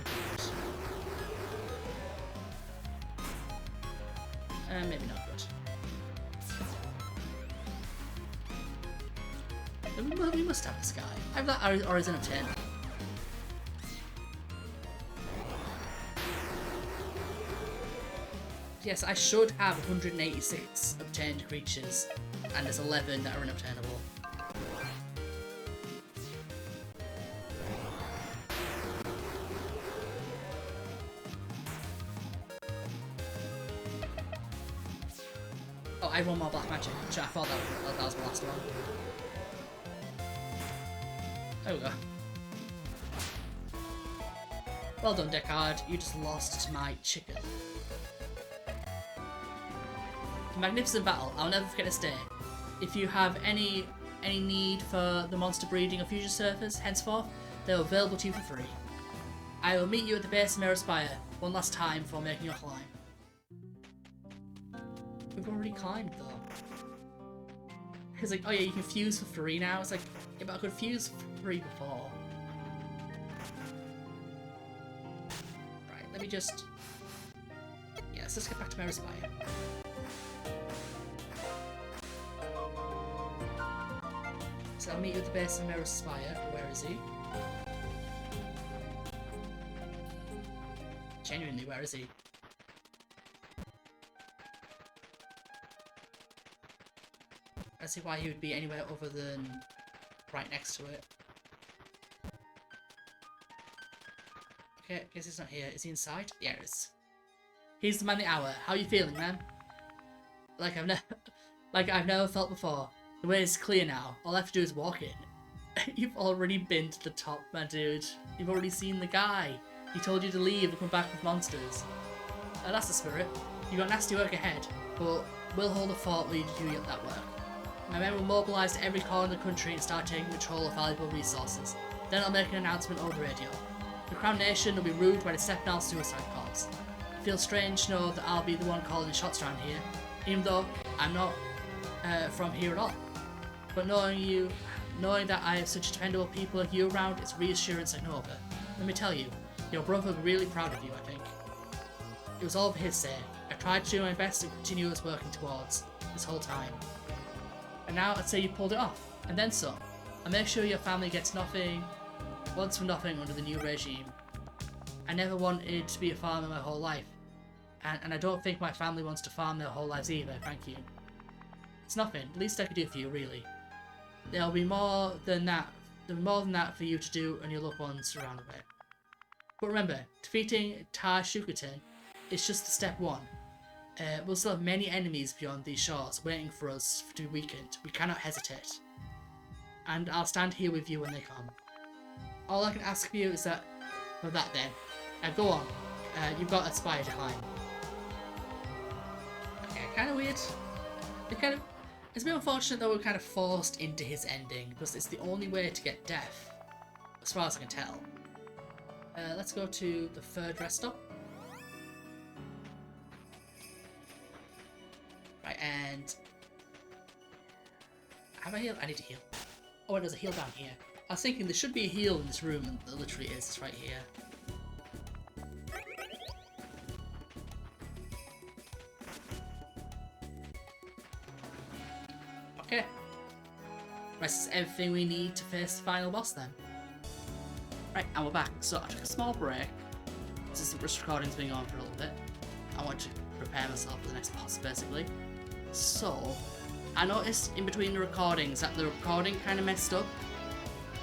Maybe not good. We must have this guy. I have that Horizon of 10. Yes, I should have 186 obtained creatures, and there's 11 that are unobtainable. Oh, I have one more black magic, which I thought that was my last one. There we go. Well done, Deckard. You just lost to my chicken. Magnificent battle. I'll never forget this day. If you have any need for the monster breeding or fusion surfers, henceforth, they are available to you for free. I will meet you at the base of Mary Spire one last time before making your climb. We've already climbed though. It's like, oh yeah, you can fuse for free now. It's like, yeah, but I could fuse for free before. Right, let me just... Yes, let's get back to Mary Spire. So I'll meet you at the base of Mary Spire. Where is he? Genuinely, where is he? I see why he would be anywhere other than right next to it. Okay, guess he's not here. Is he inside? Yeah, he is. He's the man of the hour. How are you feeling, man? Like, I've never... Like I've never felt before. The way is clear now. All I have to do is walk in. You've already been to the top, my dude. You've already seen the guy. He told you to leave and come back with monsters. That's the spirit. You've got nasty work ahead, but we'll hold the fort while you do that work. My men will mobilise to every corner of the country and start taking control of valuable resources. Then I'll make an announcement over the radio. The Crown Nation will be ruled by the Stepnal Suicide Corps. It feels strange to know that I'll be the one calling the shots around here, even though I'm not from here at all. But knowing that I have such dependable people like you around, it's reassurance I know of it. Let me tell you, your brother will be really proud of you, I think. It was all for his sake. I tried to do my best and continue us working towards this whole time. And now I'd say you pulled it off, and then some. I'll make sure your family gets wants for nothing under the new regime. I never wanted to be a farmer my whole life, and I don't think my family wants to farm their whole lives either, thank you. It's nothing, least I could do for you, really. There'll be more than that for you to do and your loved ones around the way. But remember, defeating Tar Shukaten is just the step one. We'll still have many enemies beyond these shores waiting for us to be weakened. We cannot hesitate. And I'll stand here with you when they come. All I can ask of you is that, then. Go on. You've got a spire to climb. Okay, kind of weird. It's a bit unfortunate that we're kind of forced into his ending, because it's the only way to get death, as far as I can tell. Let's go to the third rest stop. Right, and... have I healed? I need to heal. Oh, and there's a heal down here. I was thinking there should be a heal in this room, and there literally is. It's right here. Okay. Rest is everything we need to face the final boss then. Right, and we're back. So I took a small break. This recording's been on for a little bit. I want to prepare myself for the next boss, basically. So, I noticed in between the recordings that the recording kind of messed up.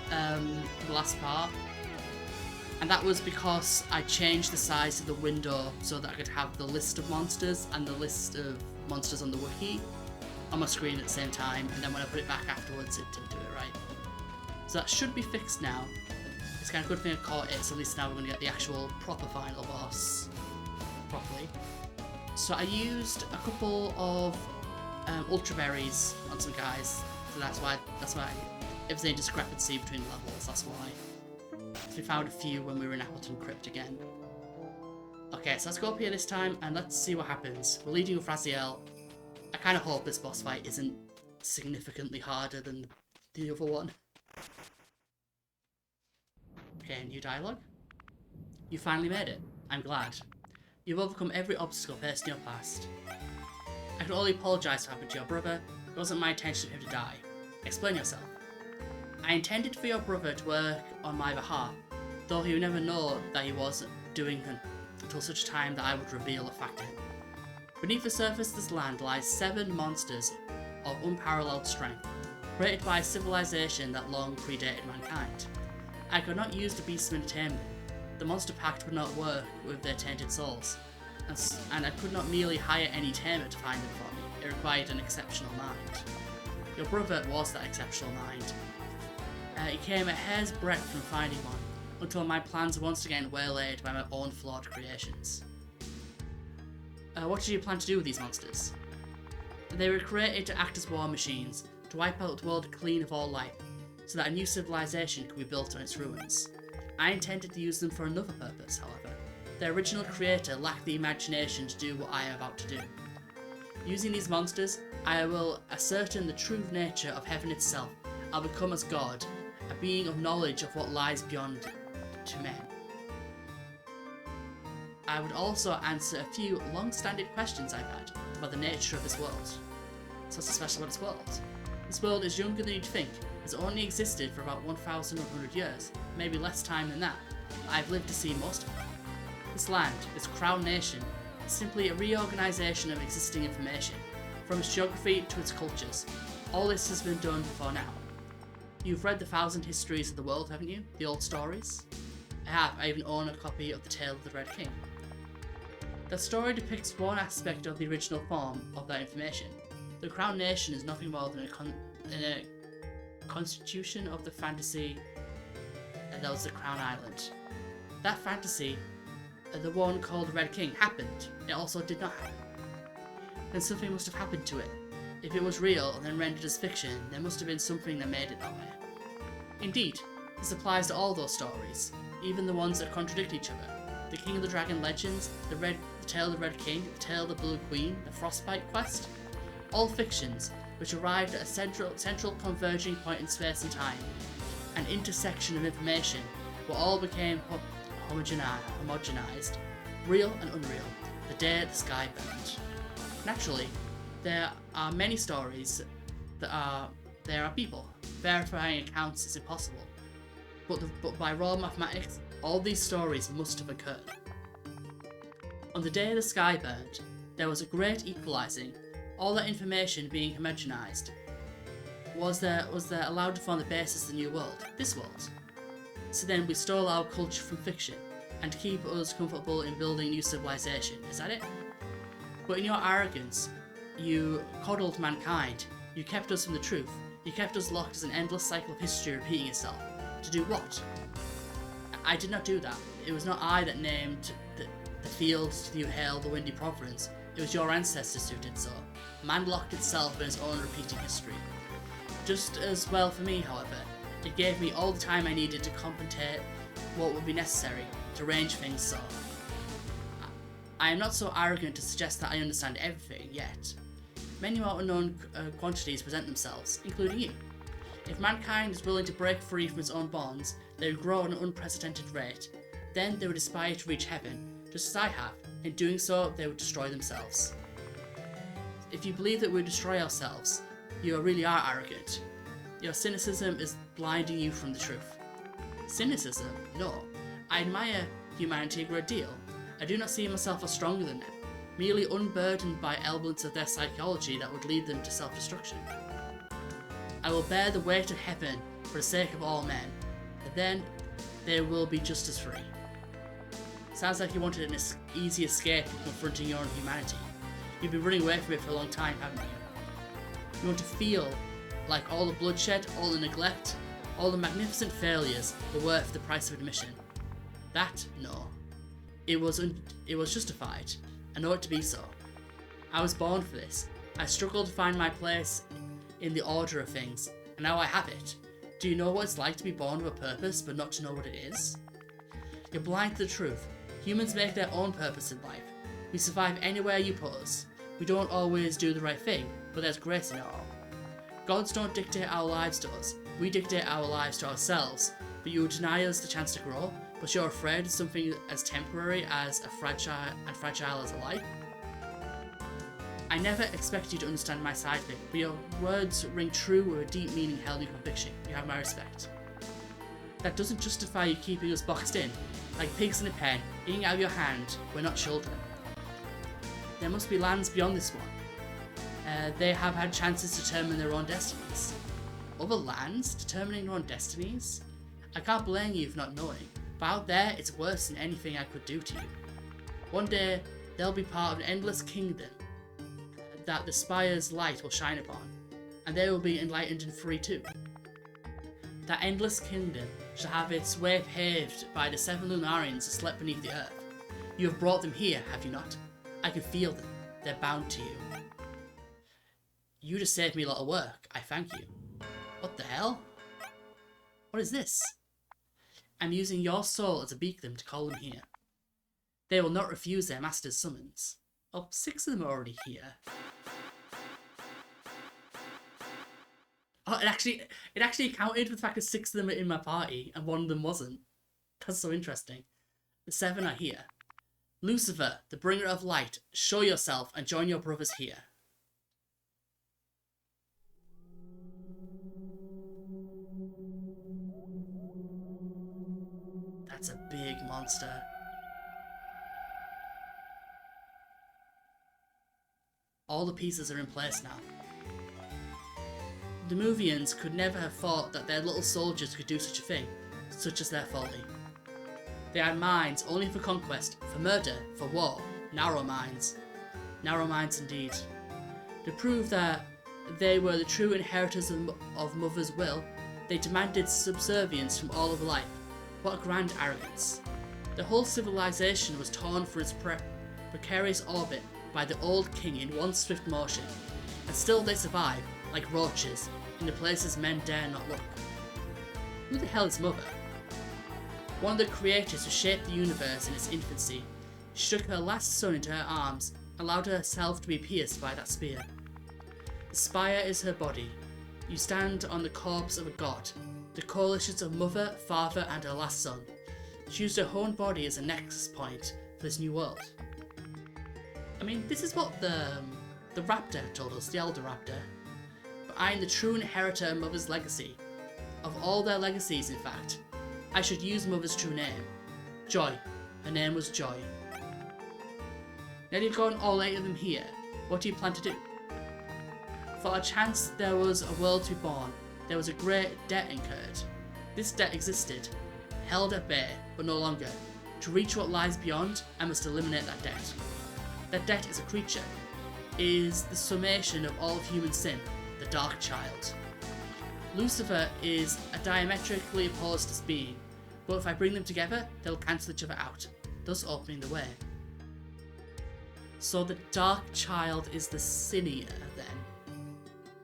The last part. And that was because I changed the size of the window so that I could have the list of monsters and the list of monsters on the wiki on my screen at the same time, and then when I put it back afterwards it didn't do it right. So that should be fixed now. It's kind of good thing I caught it, so at least now we're going to get the actual proper final boss properly. So I used a couple of ultra berries on some guys, so that's why if there's any discrepancy between the levels, that's why. So we found a few when we were in Appleton Crypt again. Okay, so let's go up here this time and let's see what happens. We're leading with Raziel. I kind of hope this boss fight isn't significantly harder than the other one. Okay, new dialogue. You finally made it. I'm glad. You've overcome every obstacle faced in your past. I can only apologise for what happened to your brother. It wasn't my intention for him to die. Explain yourself. I intended for your brother to work on my behalf, though he would never know that he was doing it until such time that I would reveal the fact to him. Beneath the surface of this land lies 7 monsters of unparalleled strength, created by a civilization that long predated mankind. I could not use the beastmen to tame them. The monster pact would not work with their tainted souls, and I could not merely hire any tamer to find them for me. It required an exceptional mind. Your brother was that exceptional mind. He came a hair's breadth from finding one, until my plans were once again waylaid by my own flawed creations. What did you plan to do with these monsters? They were created to act as war machines, to wipe out the world clean of all life, so that a new civilization could be built on its ruins. I intended to use them for another purpose, however. Their original creator lacked the imagination to do what I am about to do. Using these monsters, I will ascertain the true nature of heaven itself. I'll become as God, a being of knowledge of what lies beyond to men. I would also answer a few long-standing questions I've had about the nature of this world. So what's so special about this world? This world is younger than you'd think. It's only existed for about 1,100 years, maybe less time than that. I've lived to see most of it. This land, this Crown Nation, is simply a reorganisation of existing information, from its geography to its cultures. All this has been done before now. You've read the 1,000 Histories of the World, haven't you? The old stories? I have. I even own a copy of The Tale of the Red King. The story depicts one aspect of the original form of that information. The Crown Nation is nothing more than a constitution of the fantasy that was the Crown Island. That fantasy, the one called Red King, happened. It also did not happen. Then something must have happened to it. If it was real and then rendered as fiction, there must have been something that made it that way. Indeed, this applies to all those stories, even the ones that contradict each other. The King of the Dragon legends, the Tale of the Red King, the Tale of the Blue Queen, the Frostbite quest, all fictions which arrived at a central converging point in space and time, an intersection of information where all became homogenized, real and unreal, the day the sky burned. Naturally, there are many stories there are people. Verifying accounts is impossible. But by raw mathematics, all these stories must have occurred. On the day the sky burned, there was a great equalizing, all that information being homogenized. Was there allowed to form the basis of the new world, this world? So then we stole our culture from fiction, and to keep us comfortable in building new civilization, is that it? But in your arrogance, you coddled mankind, you kept us from the truth, you kept us locked as an endless cycle of history repeating itself. To do what? I did not do that. It was not I that named the fields you hail the windy providence. It was your ancestors who did so. Man locked itself in its own repeating history. Just as well for me, however, it gave me all the time I needed to contemplate what would be necessary to arrange things so. I am not so arrogant to suggest that I understand everything yet. Many more unknown quantities present themselves, including you. If mankind is willing to break free from its own bonds, they would grow at an unprecedented rate. Then they would aspire to reach heaven, just as I have. In doing so, they would destroy themselves. If you believe that we destroy ourselves, you really are arrogant. Your cynicism is blinding you from the truth. Cynicism? No. I admire humanity a great deal. I do not see myself as stronger than them, merely unburdened by elements of their psychology that would lead them to self-destruction. I will bear the weight of heaven for the sake of all men, and then they will be just as free. Sounds like you wanted an easy escape from confronting your own humanity. You've been running away from it for a long time, haven't you? You want to feel like all the bloodshed, all the neglect, all the magnificent failures were worth the price of admission. That, no. It was justified. I know it to be so. I was born for this. I struggled to find my place in the order of things, and now I have it. Do you know what it's like to be born with a purpose, but not to know what it is? You're blind to the truth. Humans make their own purpose in life. We survive anywhere you put us. We don't always do the right thing, but there's grace in it all. Gods don't dictate our lives to us. We dictate our lives to ourselves, but you deny us the chance to grow, but you're afraid of something as temporary as fragile as a life. I never expected you to understand my side of it, but your words ring true with a deep meaning held in conviction. You have my respect. That doesn't justify you keeping us boxed in, like pigs in a pen, eating out of your hand. We're not children. There must be lands beyond this one. They have had chances to determine their own destinies. Other lands determining their own destinies? I can't blame you for not knowing, but out there it's worse than anything I could do to you. One day, they'll be part of an endless kingdom that the spire's light will shine upon, and they will be enlightened and free too. That endless kingdom shall have its way paved by the 7 Lunarians that slept beneath the earth. You have brought them here, have you not? I can feel them. They're bound to you. You just saved me a lot of work. I thank you. What the hell? What is this? I'm using your soul as a beacon to call them here. They will not refuse their master's summons. Oh, 6 of them are already here. Oh, it actually counted for the fact that 6 of them are in my party and 1 of them wasn't. That's so interesting. The 7 are here. Lucifer, the bringer of light, show yourself and join your brothers here. That's a big monster. All the pieces are in place now. The Movians could never have thought that their little soldiers could do such a thing, such as their folly. They had minds only for conquest, for murder, for war. Narrow minds. Narrow minds indeed. To prove that they were the true inheritors of Mother's will, they demanded subservience from all of life. What a grand arrogance. The whole civilization was torn from its precarious orbit by the old king in one swift motion, and still they survive, like roaches, in the places men dare not look. Who the hell is Mother? One of the creators who shaped the universe in its infancy. She took her last son into her arms, and allowed herself to be pierced by that spear. The spire is her body. You stand on the corpse of a god, the coalitions of Mother, Father, and her last son. She used her own body as a nexus point for this new world. I mean, this is what the raptor told us, the elder raptor. But I am the true inheritor of Mother's legacy. Of all their legacies, in fact. I should use Mother's true name. Joy. Her name was Joy. Now you've got all 8 of them here. What do you plan to do? For a chance there was a world to be born, there was a great debt incurred. This debt existed, held at bay, but no longer. To reach what lies beyond, I must eliminate that debt. That debt is a creature. It is the summation of all of human sin, the Dark Child. Lucifer is a diametrically opposed being, but if I bring them together, they'll cancel each other out, thus opening the way. So the Dark Child is the sinnier, then,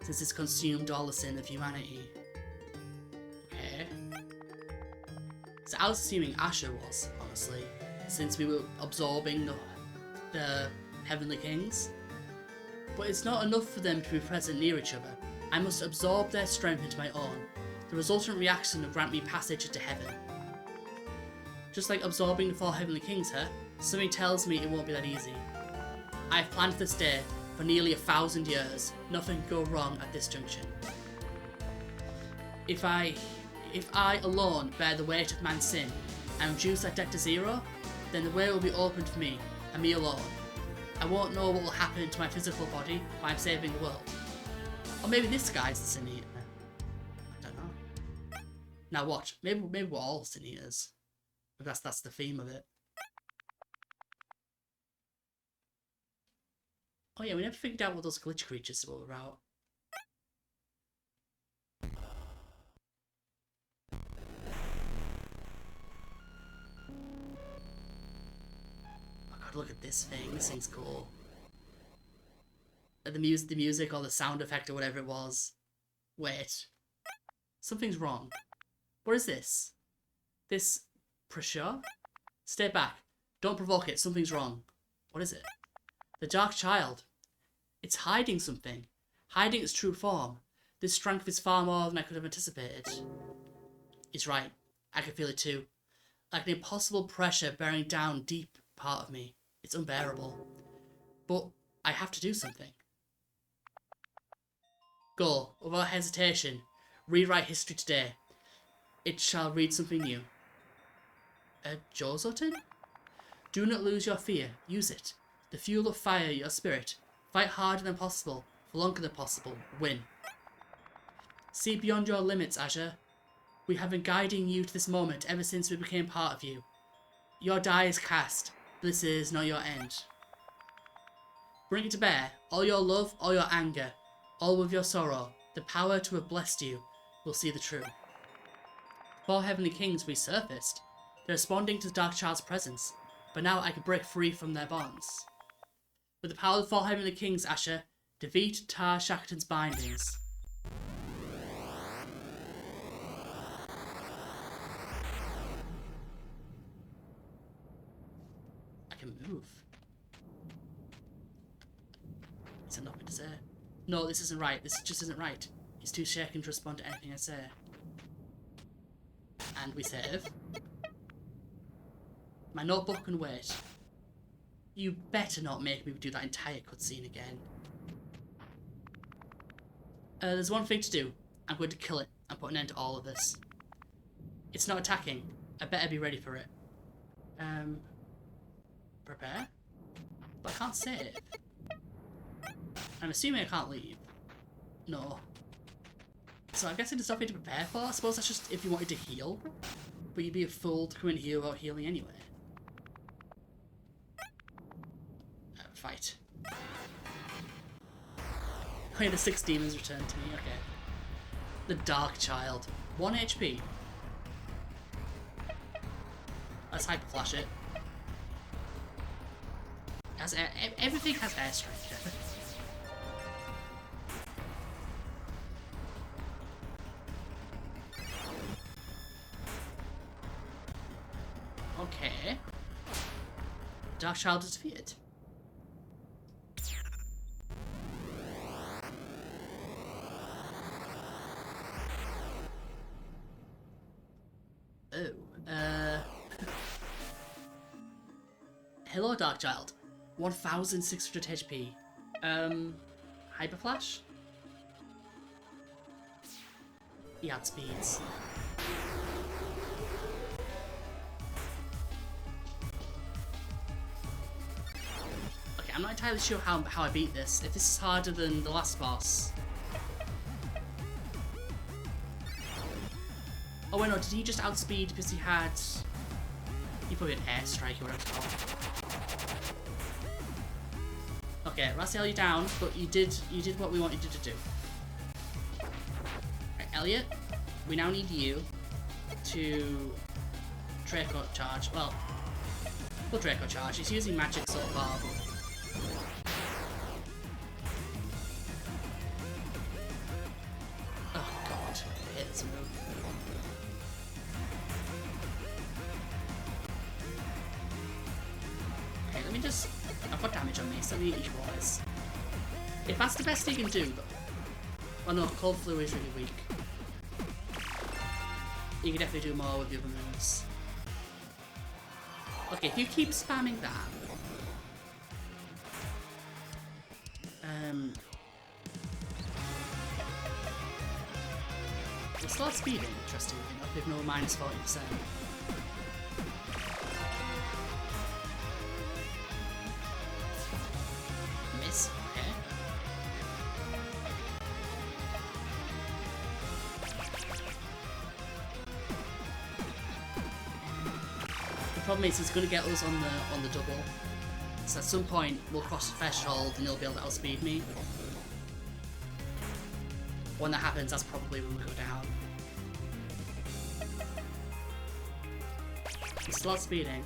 since it's consumed all the sin of humanity. Okay. So I was assuming Asher was, honestly, since we were absorbing the Heavenly Kings. But it's not enough for them to be present near each other. I must absorb their strength into my own. The resultant reaction will grant me passage into heaven. Just like absorbing the 4 Heavenly Kings, huh? Something tells me it won't be that easy. I have planned this day for nearly 1,000 years. Nothing can go wrong at this junction. If I alone bear the weight of man's sin and reduce that debt to 0, then the way will be opened for me, and me alone. I won't know what will happen to my physical body, but I'm saving the world. Or maybe this guy's the sin eater. I don't know. Now watch, maybe we're all sin eaters. That's the theme of it. Oh yeah, we never figured out what those glitch creatures were about. Oh god, look at this thing. This thing's cool. The music or the sound effect or whatever it was. Wait. Something's wrong. What is this? This pressure? Stay back. Don't provoke it. Something's wrong. What is it? The Dark Child. It's hiding something. Hiding its true form. This strength is far more than I could have anticipated. He's right. I can feel it too. Like an impossible pressure bearing down deep part of me. It's unbearable. But I have to do something. Go, without hesitation. Rewrite history today. It shall read something new. A Jozotin? Do not lose your fear. Use it. The fuel of fire, your spirit. Fight harder than possible. For longer than possible. Win. See beyond your limits, Azure. We have been guiding you to this moment ever since we became part of you. Your die is cast. This is not your end. Bring it to bear. All your love, all your anger. All with your sorrow. The power to have blessed you will see the true. 4 Heavenly Kings resurfaced. They're responding to the Dark Child's presence. But now I can break free from their bonds. With the power of the 4 Heavenly Kings, Asher, defeat Tar Shakton's bindings. I can move. Is there nothing to say? No, this isn't right. This just isn't right. He's too shaken to respond to anything I say. And we save. My notebook can wait. You better not make me do that entire cutscene again. There's one thing to do. I'm going to kill it and put an end to all of this. It's not attacking. I better be ready for it. Prepare? But I can't save. I'm assuming I can't leave. No. So I'm guessing there's nothing to prepare for. I suppose that's just if you wanted to heal. But you'd be a fool to come in here without healing anyway. Fight. Play the 6 demons return to me, okay. The Dark Child. 1 HP. Let's hyper flash it. Everything has airstrike. Okay. Dark Child is defeated. Hello, Dark Child. 1,600 HP. Hyper Flash? He had speeds. Okay, I'm not entirely sure how I beat this. If this is harder than the last boss. Oh wait, no, did he just outspeed because he had... He probably had airstrike or whatever it's called. Okay, Raziel, you're down, but you did what we wanted you to do. Right, Elliot, we now need you to Draco charge. Well, Draco charge. He's using magic so far. Oh god, I hate this move. Okay, let me just... I've got damage on me, so let me eat each boys. If that's the best he can do, though. Well, no, Cold Flu is really weak. You can definitely do more with the other moves. Okay, if you keep spamming that. We'll start speeding, interestingly enough, if no minus 40%. Miss, okay. The problem is, it's going to get us on the double. So at some point, we'll cross the threshold and he'll be able to outspeed me. When that happens, that's probably when we go down. He's still outspeeding.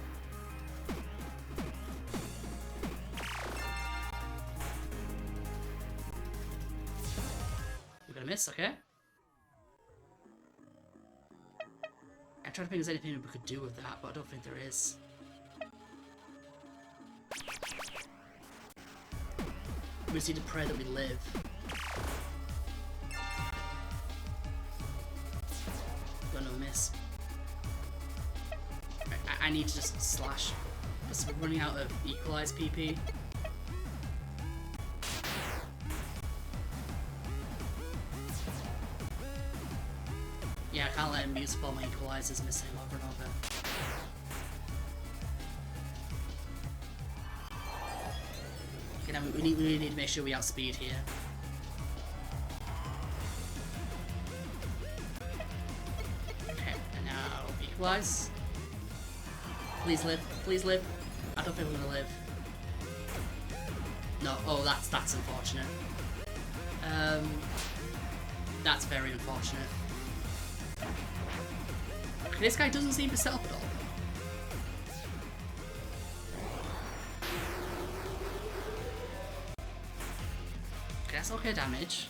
We're gonna miss, okay? I'm trying to think if there's anything we could do with that, but I don't think there is. We just need to pray that we live. Got no miss. I need to just slash. Because we're running out of equalized PP. Yeah, I can't let him use all my equalizers missing over and over. Okay, now we really need to make sure we outspeed here. Okay, and now equalize. Please live, please live. I don't think we're gonna live. No, oh that's unfortunate. That's very unfortunate. This guy doesn't seem to set up at all. Okay, that's okay damage.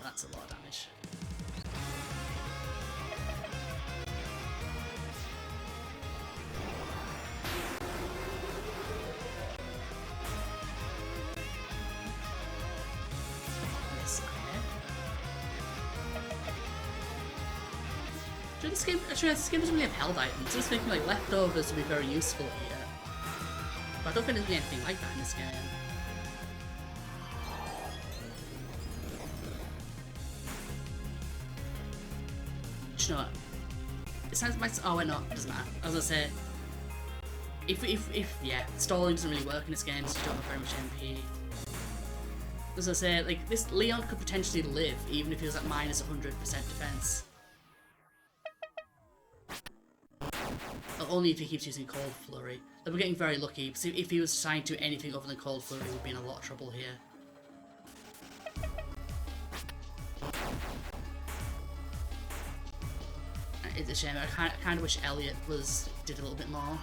That's a lot of damage. This game doesn't really have held items. Just thinking like leftovers would be very useful here. But I don't think there's anything like that in this game. You know what? It sounds like oh wait no, it doesn't matter. I was gonna say if yeah, stalling doesn't really work in this game, so you don't have very much MP. As I say, like this Leon could potentially live even if he was at minus 100% defense. Oh only if he keeps using Cold Flurry. Like, we're getting very lucky. So if he was trying to do anything other than Cold Flurry, we'd be in a lot of trouble here. It's a shame. I kind of wish Elliot did a little bit more.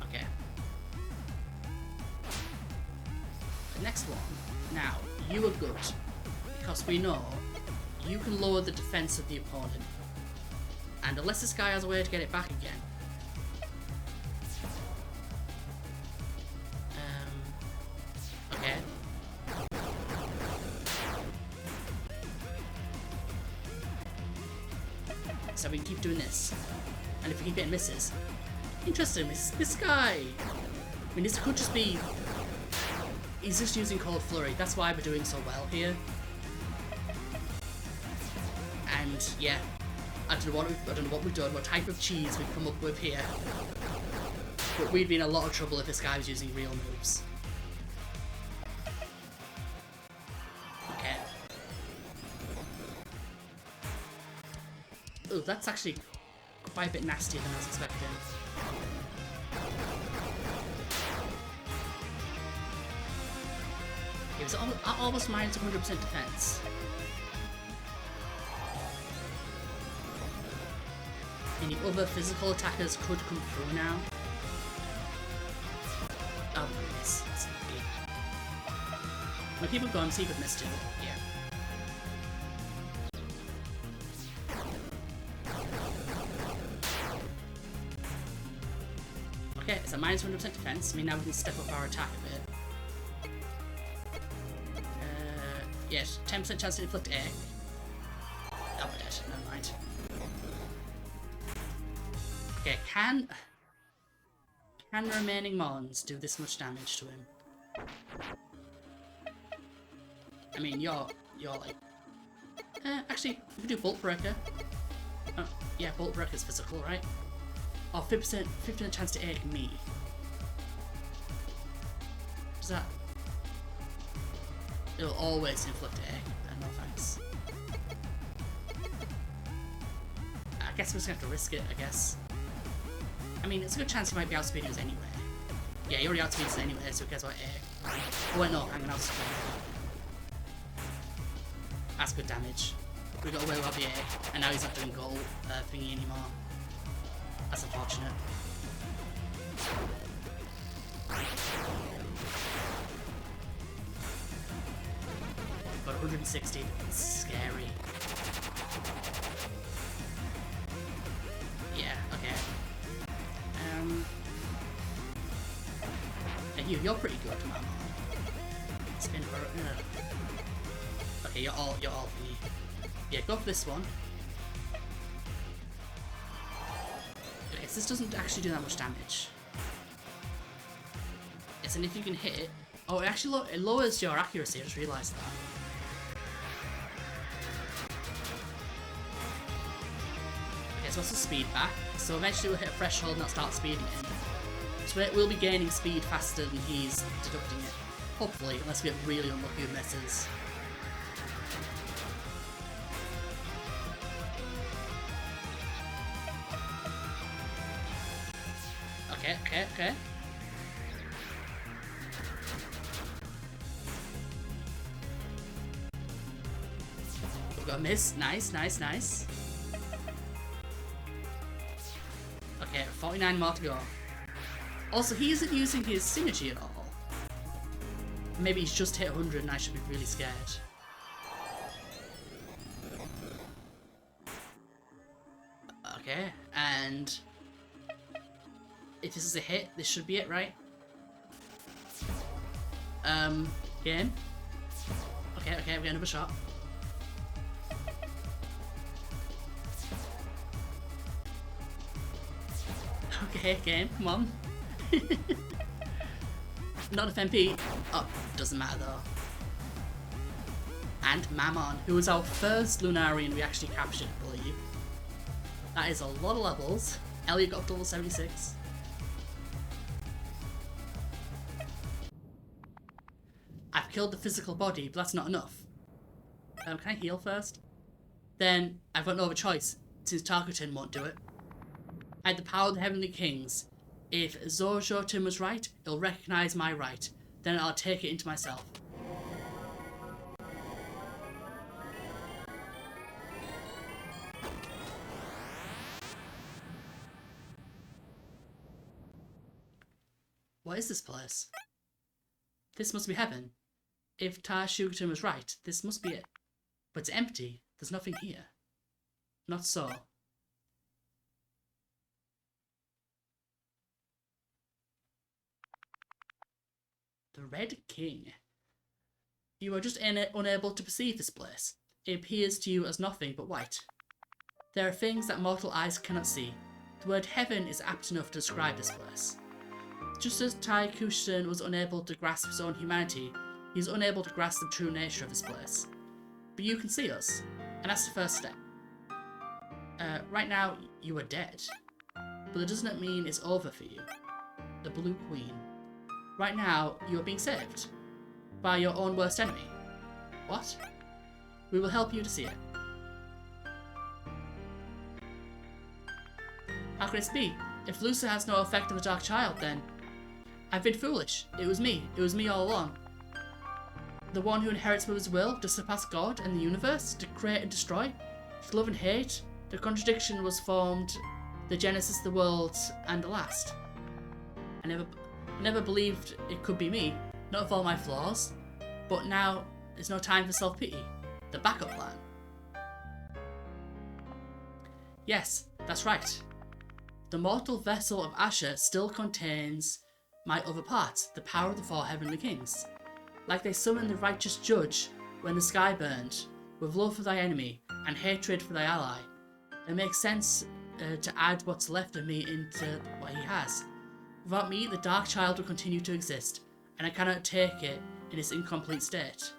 Okay. The next one. Now, you are good. Because we know you can lower the defense of the opponent. And unless this guy has a way to get it back again. Okay. So we can keep doing this. And if we keep getting misses. Interesting, this guy. I mean, this could just be... He's just using Cold Flurry. That's why we're doing so well here. And yeah, I don't know what we've done, what type of cheese we've come up with here. But we'd be in a lot of trouble if this guy was using real moves. Okay. Oh, that's actually quite a bit nastier than I was expecting. It was almost minus 100% defense. Any other physical attackers could come through now. Oh, goodness. Now keep going, see if it missed it. Yeah. Okay, it's a minus 100% defense. I mean, now we can step up our attack a bit. Yes, 10% chance to inflict A. Oh, we're dead. Never mind. Okay, can the remaining Mons do this much damage to him? I mean, you're like... actually, we can do Bolt Breaker. Oh, yeah, Bolt Breaker's physical, right? Oh, 50% chance to egg me. What's that? It'll always inflict egg. No thanks. I guess we're just gonna have to risk it, I guess. I mean, it's a good chance he might be outspeeding us anyway. Yeah, he already outspeeds us anyway, so who cares about egg? Oh wait, no, I'm gonna outspeed. That's good damage. We got away without the egg, and now he's not doing goal thingy anymore. That's unfortunate. Got 160. It's scary. Yeah. Okay. Yeah, you're pretty good, man. Spin for okay, you're all thingy. Yeah, go for this one. Okay, so this doesn't actually do that much damage. Yes, and if you can hit it... Oh, it actually it lowers your accuracy, I just realised that. Okay, so what's the speed back? So eventually we'll hit a threshold and that'll start speeding in. So we'll be gaining speed faster than he's deducting it. Hopefully, unless we get really unlucky with misses. Okay. We've got a miss. Nice. Okay, 49 more to go. Also, he isn't using his synergy at all. Maybe he's just hit 100 and I should be really scared. Okay, and... if this is a hit, this should be it, right? Game? Okay, we get another shot. Okay, game, come on. Not if MP. Oh, doesn't matter though. And Mammon, who was our first Lunarian we actually captured, I believe. That is a lot of levels. Elliot got up to level 76. I've killed the physical body, but that's not enough. Can I heal first? then I've got no other choice, since Tarkatan won't do it. I had the power of the Heavenly Kings. If Zorjotin was right, it'll recognise my right. Then I'll take it into myself. What is this place? This must be heaven. If Tarkatan was right, this must be it. But it's empty. There's nothing here. Not so. The Red King. You are just unable to perceive this place. It appears to you as nothing but white. There are things that mortal eyes cannot see. The word heaven is apt enough to describe this place. Just as Tarkatan was unable to grasp his own humanity, he is unable to grasp the true nature of this place. But you can see us, and that's the first step. Right now, you are dead. But that doesn't mean it's over for you. The Blue Queen. Right now, you are being saved. By your own worst enemy. What? We will help you to see it. How can this be? If Lucia has no effect on the Dark Child, then... I've been foolish. It was me. It was me all along. The one who inherits Mother's will to surpass God and the universe, to create and destroy, to love and hate. The contradiction was formed, the genesis of the world, and the last. I never believed it could be me, not with all my flaws, but now there's no time for self-pity. The backup plan. Yes, that's right. The mortal vessel of Asher still contains my other parts, the power of the four heavenly kings. Like they summoned the righteous judge when the sky burned, with love for thy enemy and hatred for thy ally. It makes sense to add what's left of me into what he has. Without me, the Dark Child will continue to exist, and I cannot take it in its incomplete state.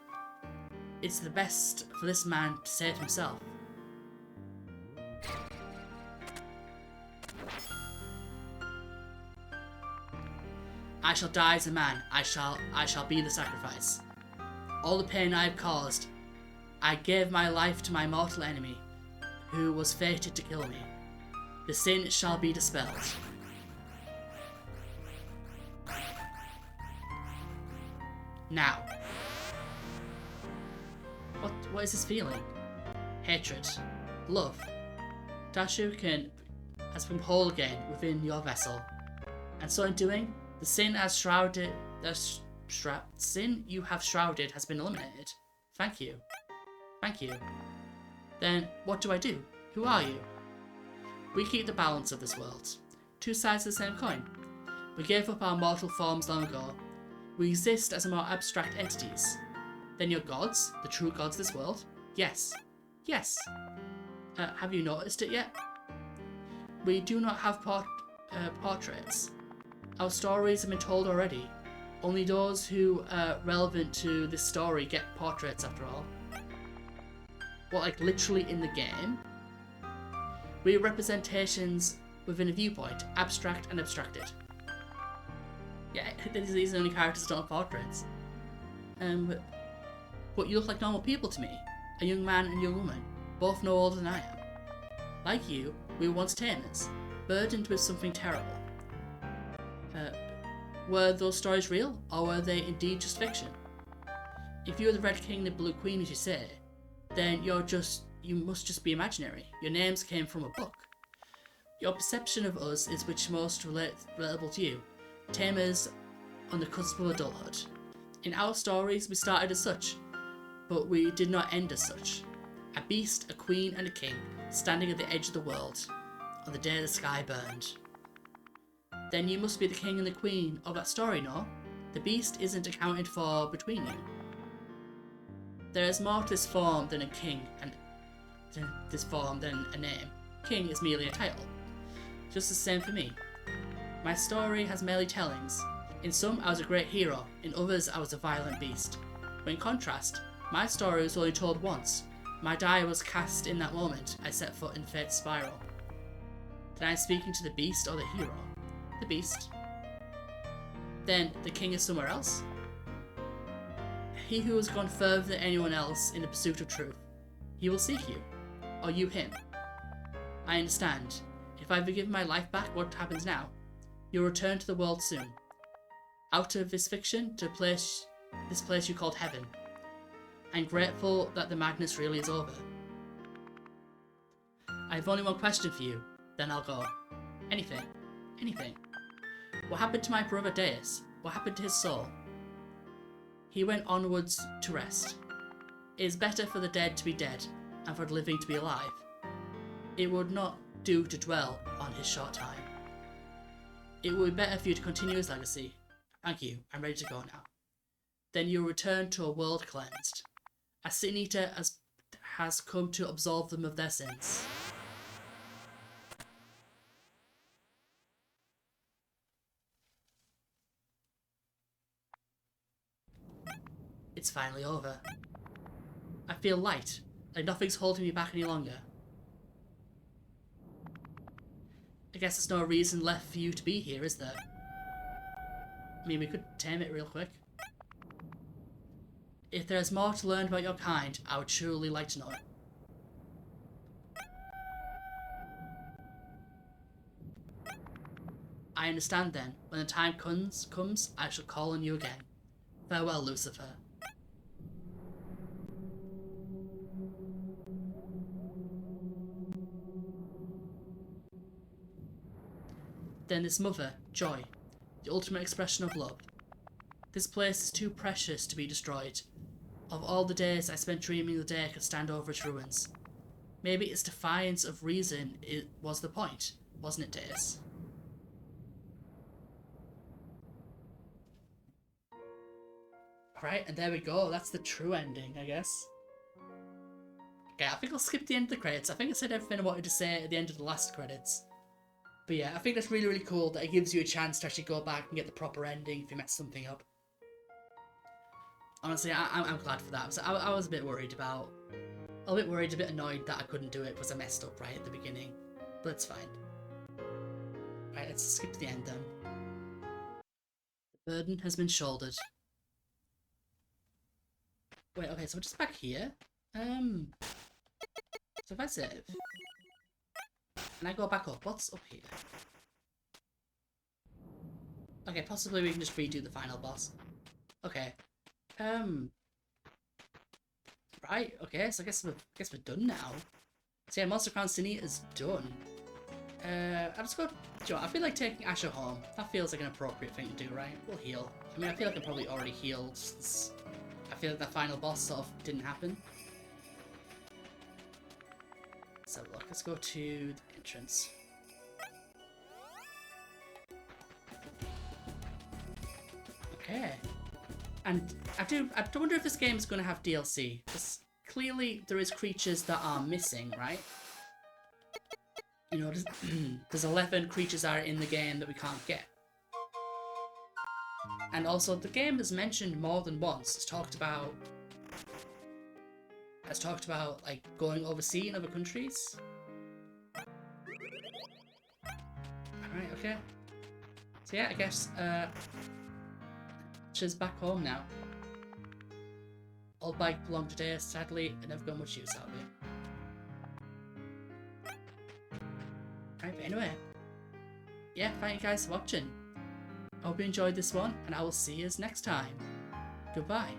It's the best for this man to save himself. I shall die as a man. I shall be the sacrifice. All the pain I have caused, I gave my life to my mortal enemy, who was fated to kill me. The sin shall be dispelled. Now. What is this feeling? Hatred. Love. Tarkatan has become whole again within your vessel. And so in doing, the sin sin you have shrouded has been eliminated. Thank you. Thank you. Then, what do I do? Who are you? We keep the balance of this world. Two sides of the same coin. We gave up our mortal forms long ago. We exist as more abstract entities. Then you're gods, the true gods of this world? Yes. Yes. Have you noticed it yet? We do not have portraits. Our stories have been told already. Only those who are relevant to this story get portraits after all. What, like literally in the game? We are representations within a viewpoint, abstract and abstracted. Yeah, these are the only characters that don't have portraits. But you look like normal people to me. A young man and a young woman, both no older than I am. Like you, we were once tamers, burdened with something terrible. Were those stories real, or were they indeed just fiction? If you're the Red King and the Blue Queen, as you say, then you must just be imaginary. Your names came from a book. Your perception of us is which most relatable to you. Tamers on the cusp of adulthood. In our stories, we started as such, but we did not end as such. A beast, a queen, and a king, standing at the edge of the world, on the day the sky burned. Then you must be the king and the queen of that story, no? The beast isn't accounted for between you. There is more to this form than a king, and this form than a name. King is merely a title. Just the same for me. My story has merely tellings. In some, I was a great hero. In others, I was a violent beast. But in contrast, my story was only told once. My die was cast in that moment I set foot in fate's spiral. Then I am speaking to the beast or the hero? The beast. Then the king is somewhere else? He who has gone further than anyone else in the pursuit of truth. He will seek you. Or you him? I understand. If I give my life back, what happens now? You'll return to the world soon. Out of this fiction to this place you called heaven. I'm grateful that the madness really is over. I have only one question for you, then I'll go. Anything. Anything. What happened to my brother Deus? What happened to his soul? He went onwards to rest. It is better for the dead to be dead, and for the living to be alive. It would not do to dwell on his short time. It would be better for you to continue his legacy. Thank you, I'm ready to go now. Then you'll return to a world cleansed. A sin eater has come to absolve them of their sins. It's finally over. I feel light, like nothing's holding me back any longer. I guess there's no reason left for you to be here, is there? I mean, we could tame it real quick. If there's more to learn about your kind, I would surely like to know it. I understand then. When the time comes, I shall call on you again. Farewell, Lucifer. Then this mother, Joy, the ultimate expression of love. This place is too precious to be destroyed. Of all the days I spent dreaming the day I could stand over its ruins. Maybe its defiance of reason was the point, wasn't it, Deus? Right, and there we go. That's the true ending, I guess. Okay, I think I'll skip the end of the credits. I think I said everything I wanted to say at the end of the last credits. But yeah, I think that's really, really cool that it gives you a chance to actually go back and get the proper ending if you mess something up. Honestly, I'm glad for that. So I was a bit worried a bit annoyed that I couldn't do it because I messed up right at the beginning. But it's fine. Right, let's skip to the end then. The burden has been shouldered. Wait, okay, so we're just back here. So if I save, and I go back up, what's up here? Okay, possibly we can just redo the final boss. Okay. Right, okay, so I guess we're done now. So yeah, Monster Crown City is done. I'll just go, I feel like taking Asher home. That feels like an appropriate thing to do, right? We'll heal. I mean, I feel like I'm probably already healed since I feel like that final boss sort of didn't happen. Let's have a look. Let's go to the entrance. Okay. And I wonder if this game is going to have DLC. Because clearly there is creatures that are missing, right? You know, there's 11 creatures that are in the game that we can't get. And also, the game has mentioned more than once. It's talked about like going overseas in other countries. Alright, okay. So yeah, I guess she's back home now. Old bike belonged to Deus, sadly, I never got much use out of it. Alright, but anyway. Yeah, thank you guys for watching. I hope you enjoyed this one, and I will see you next time. Goodbye.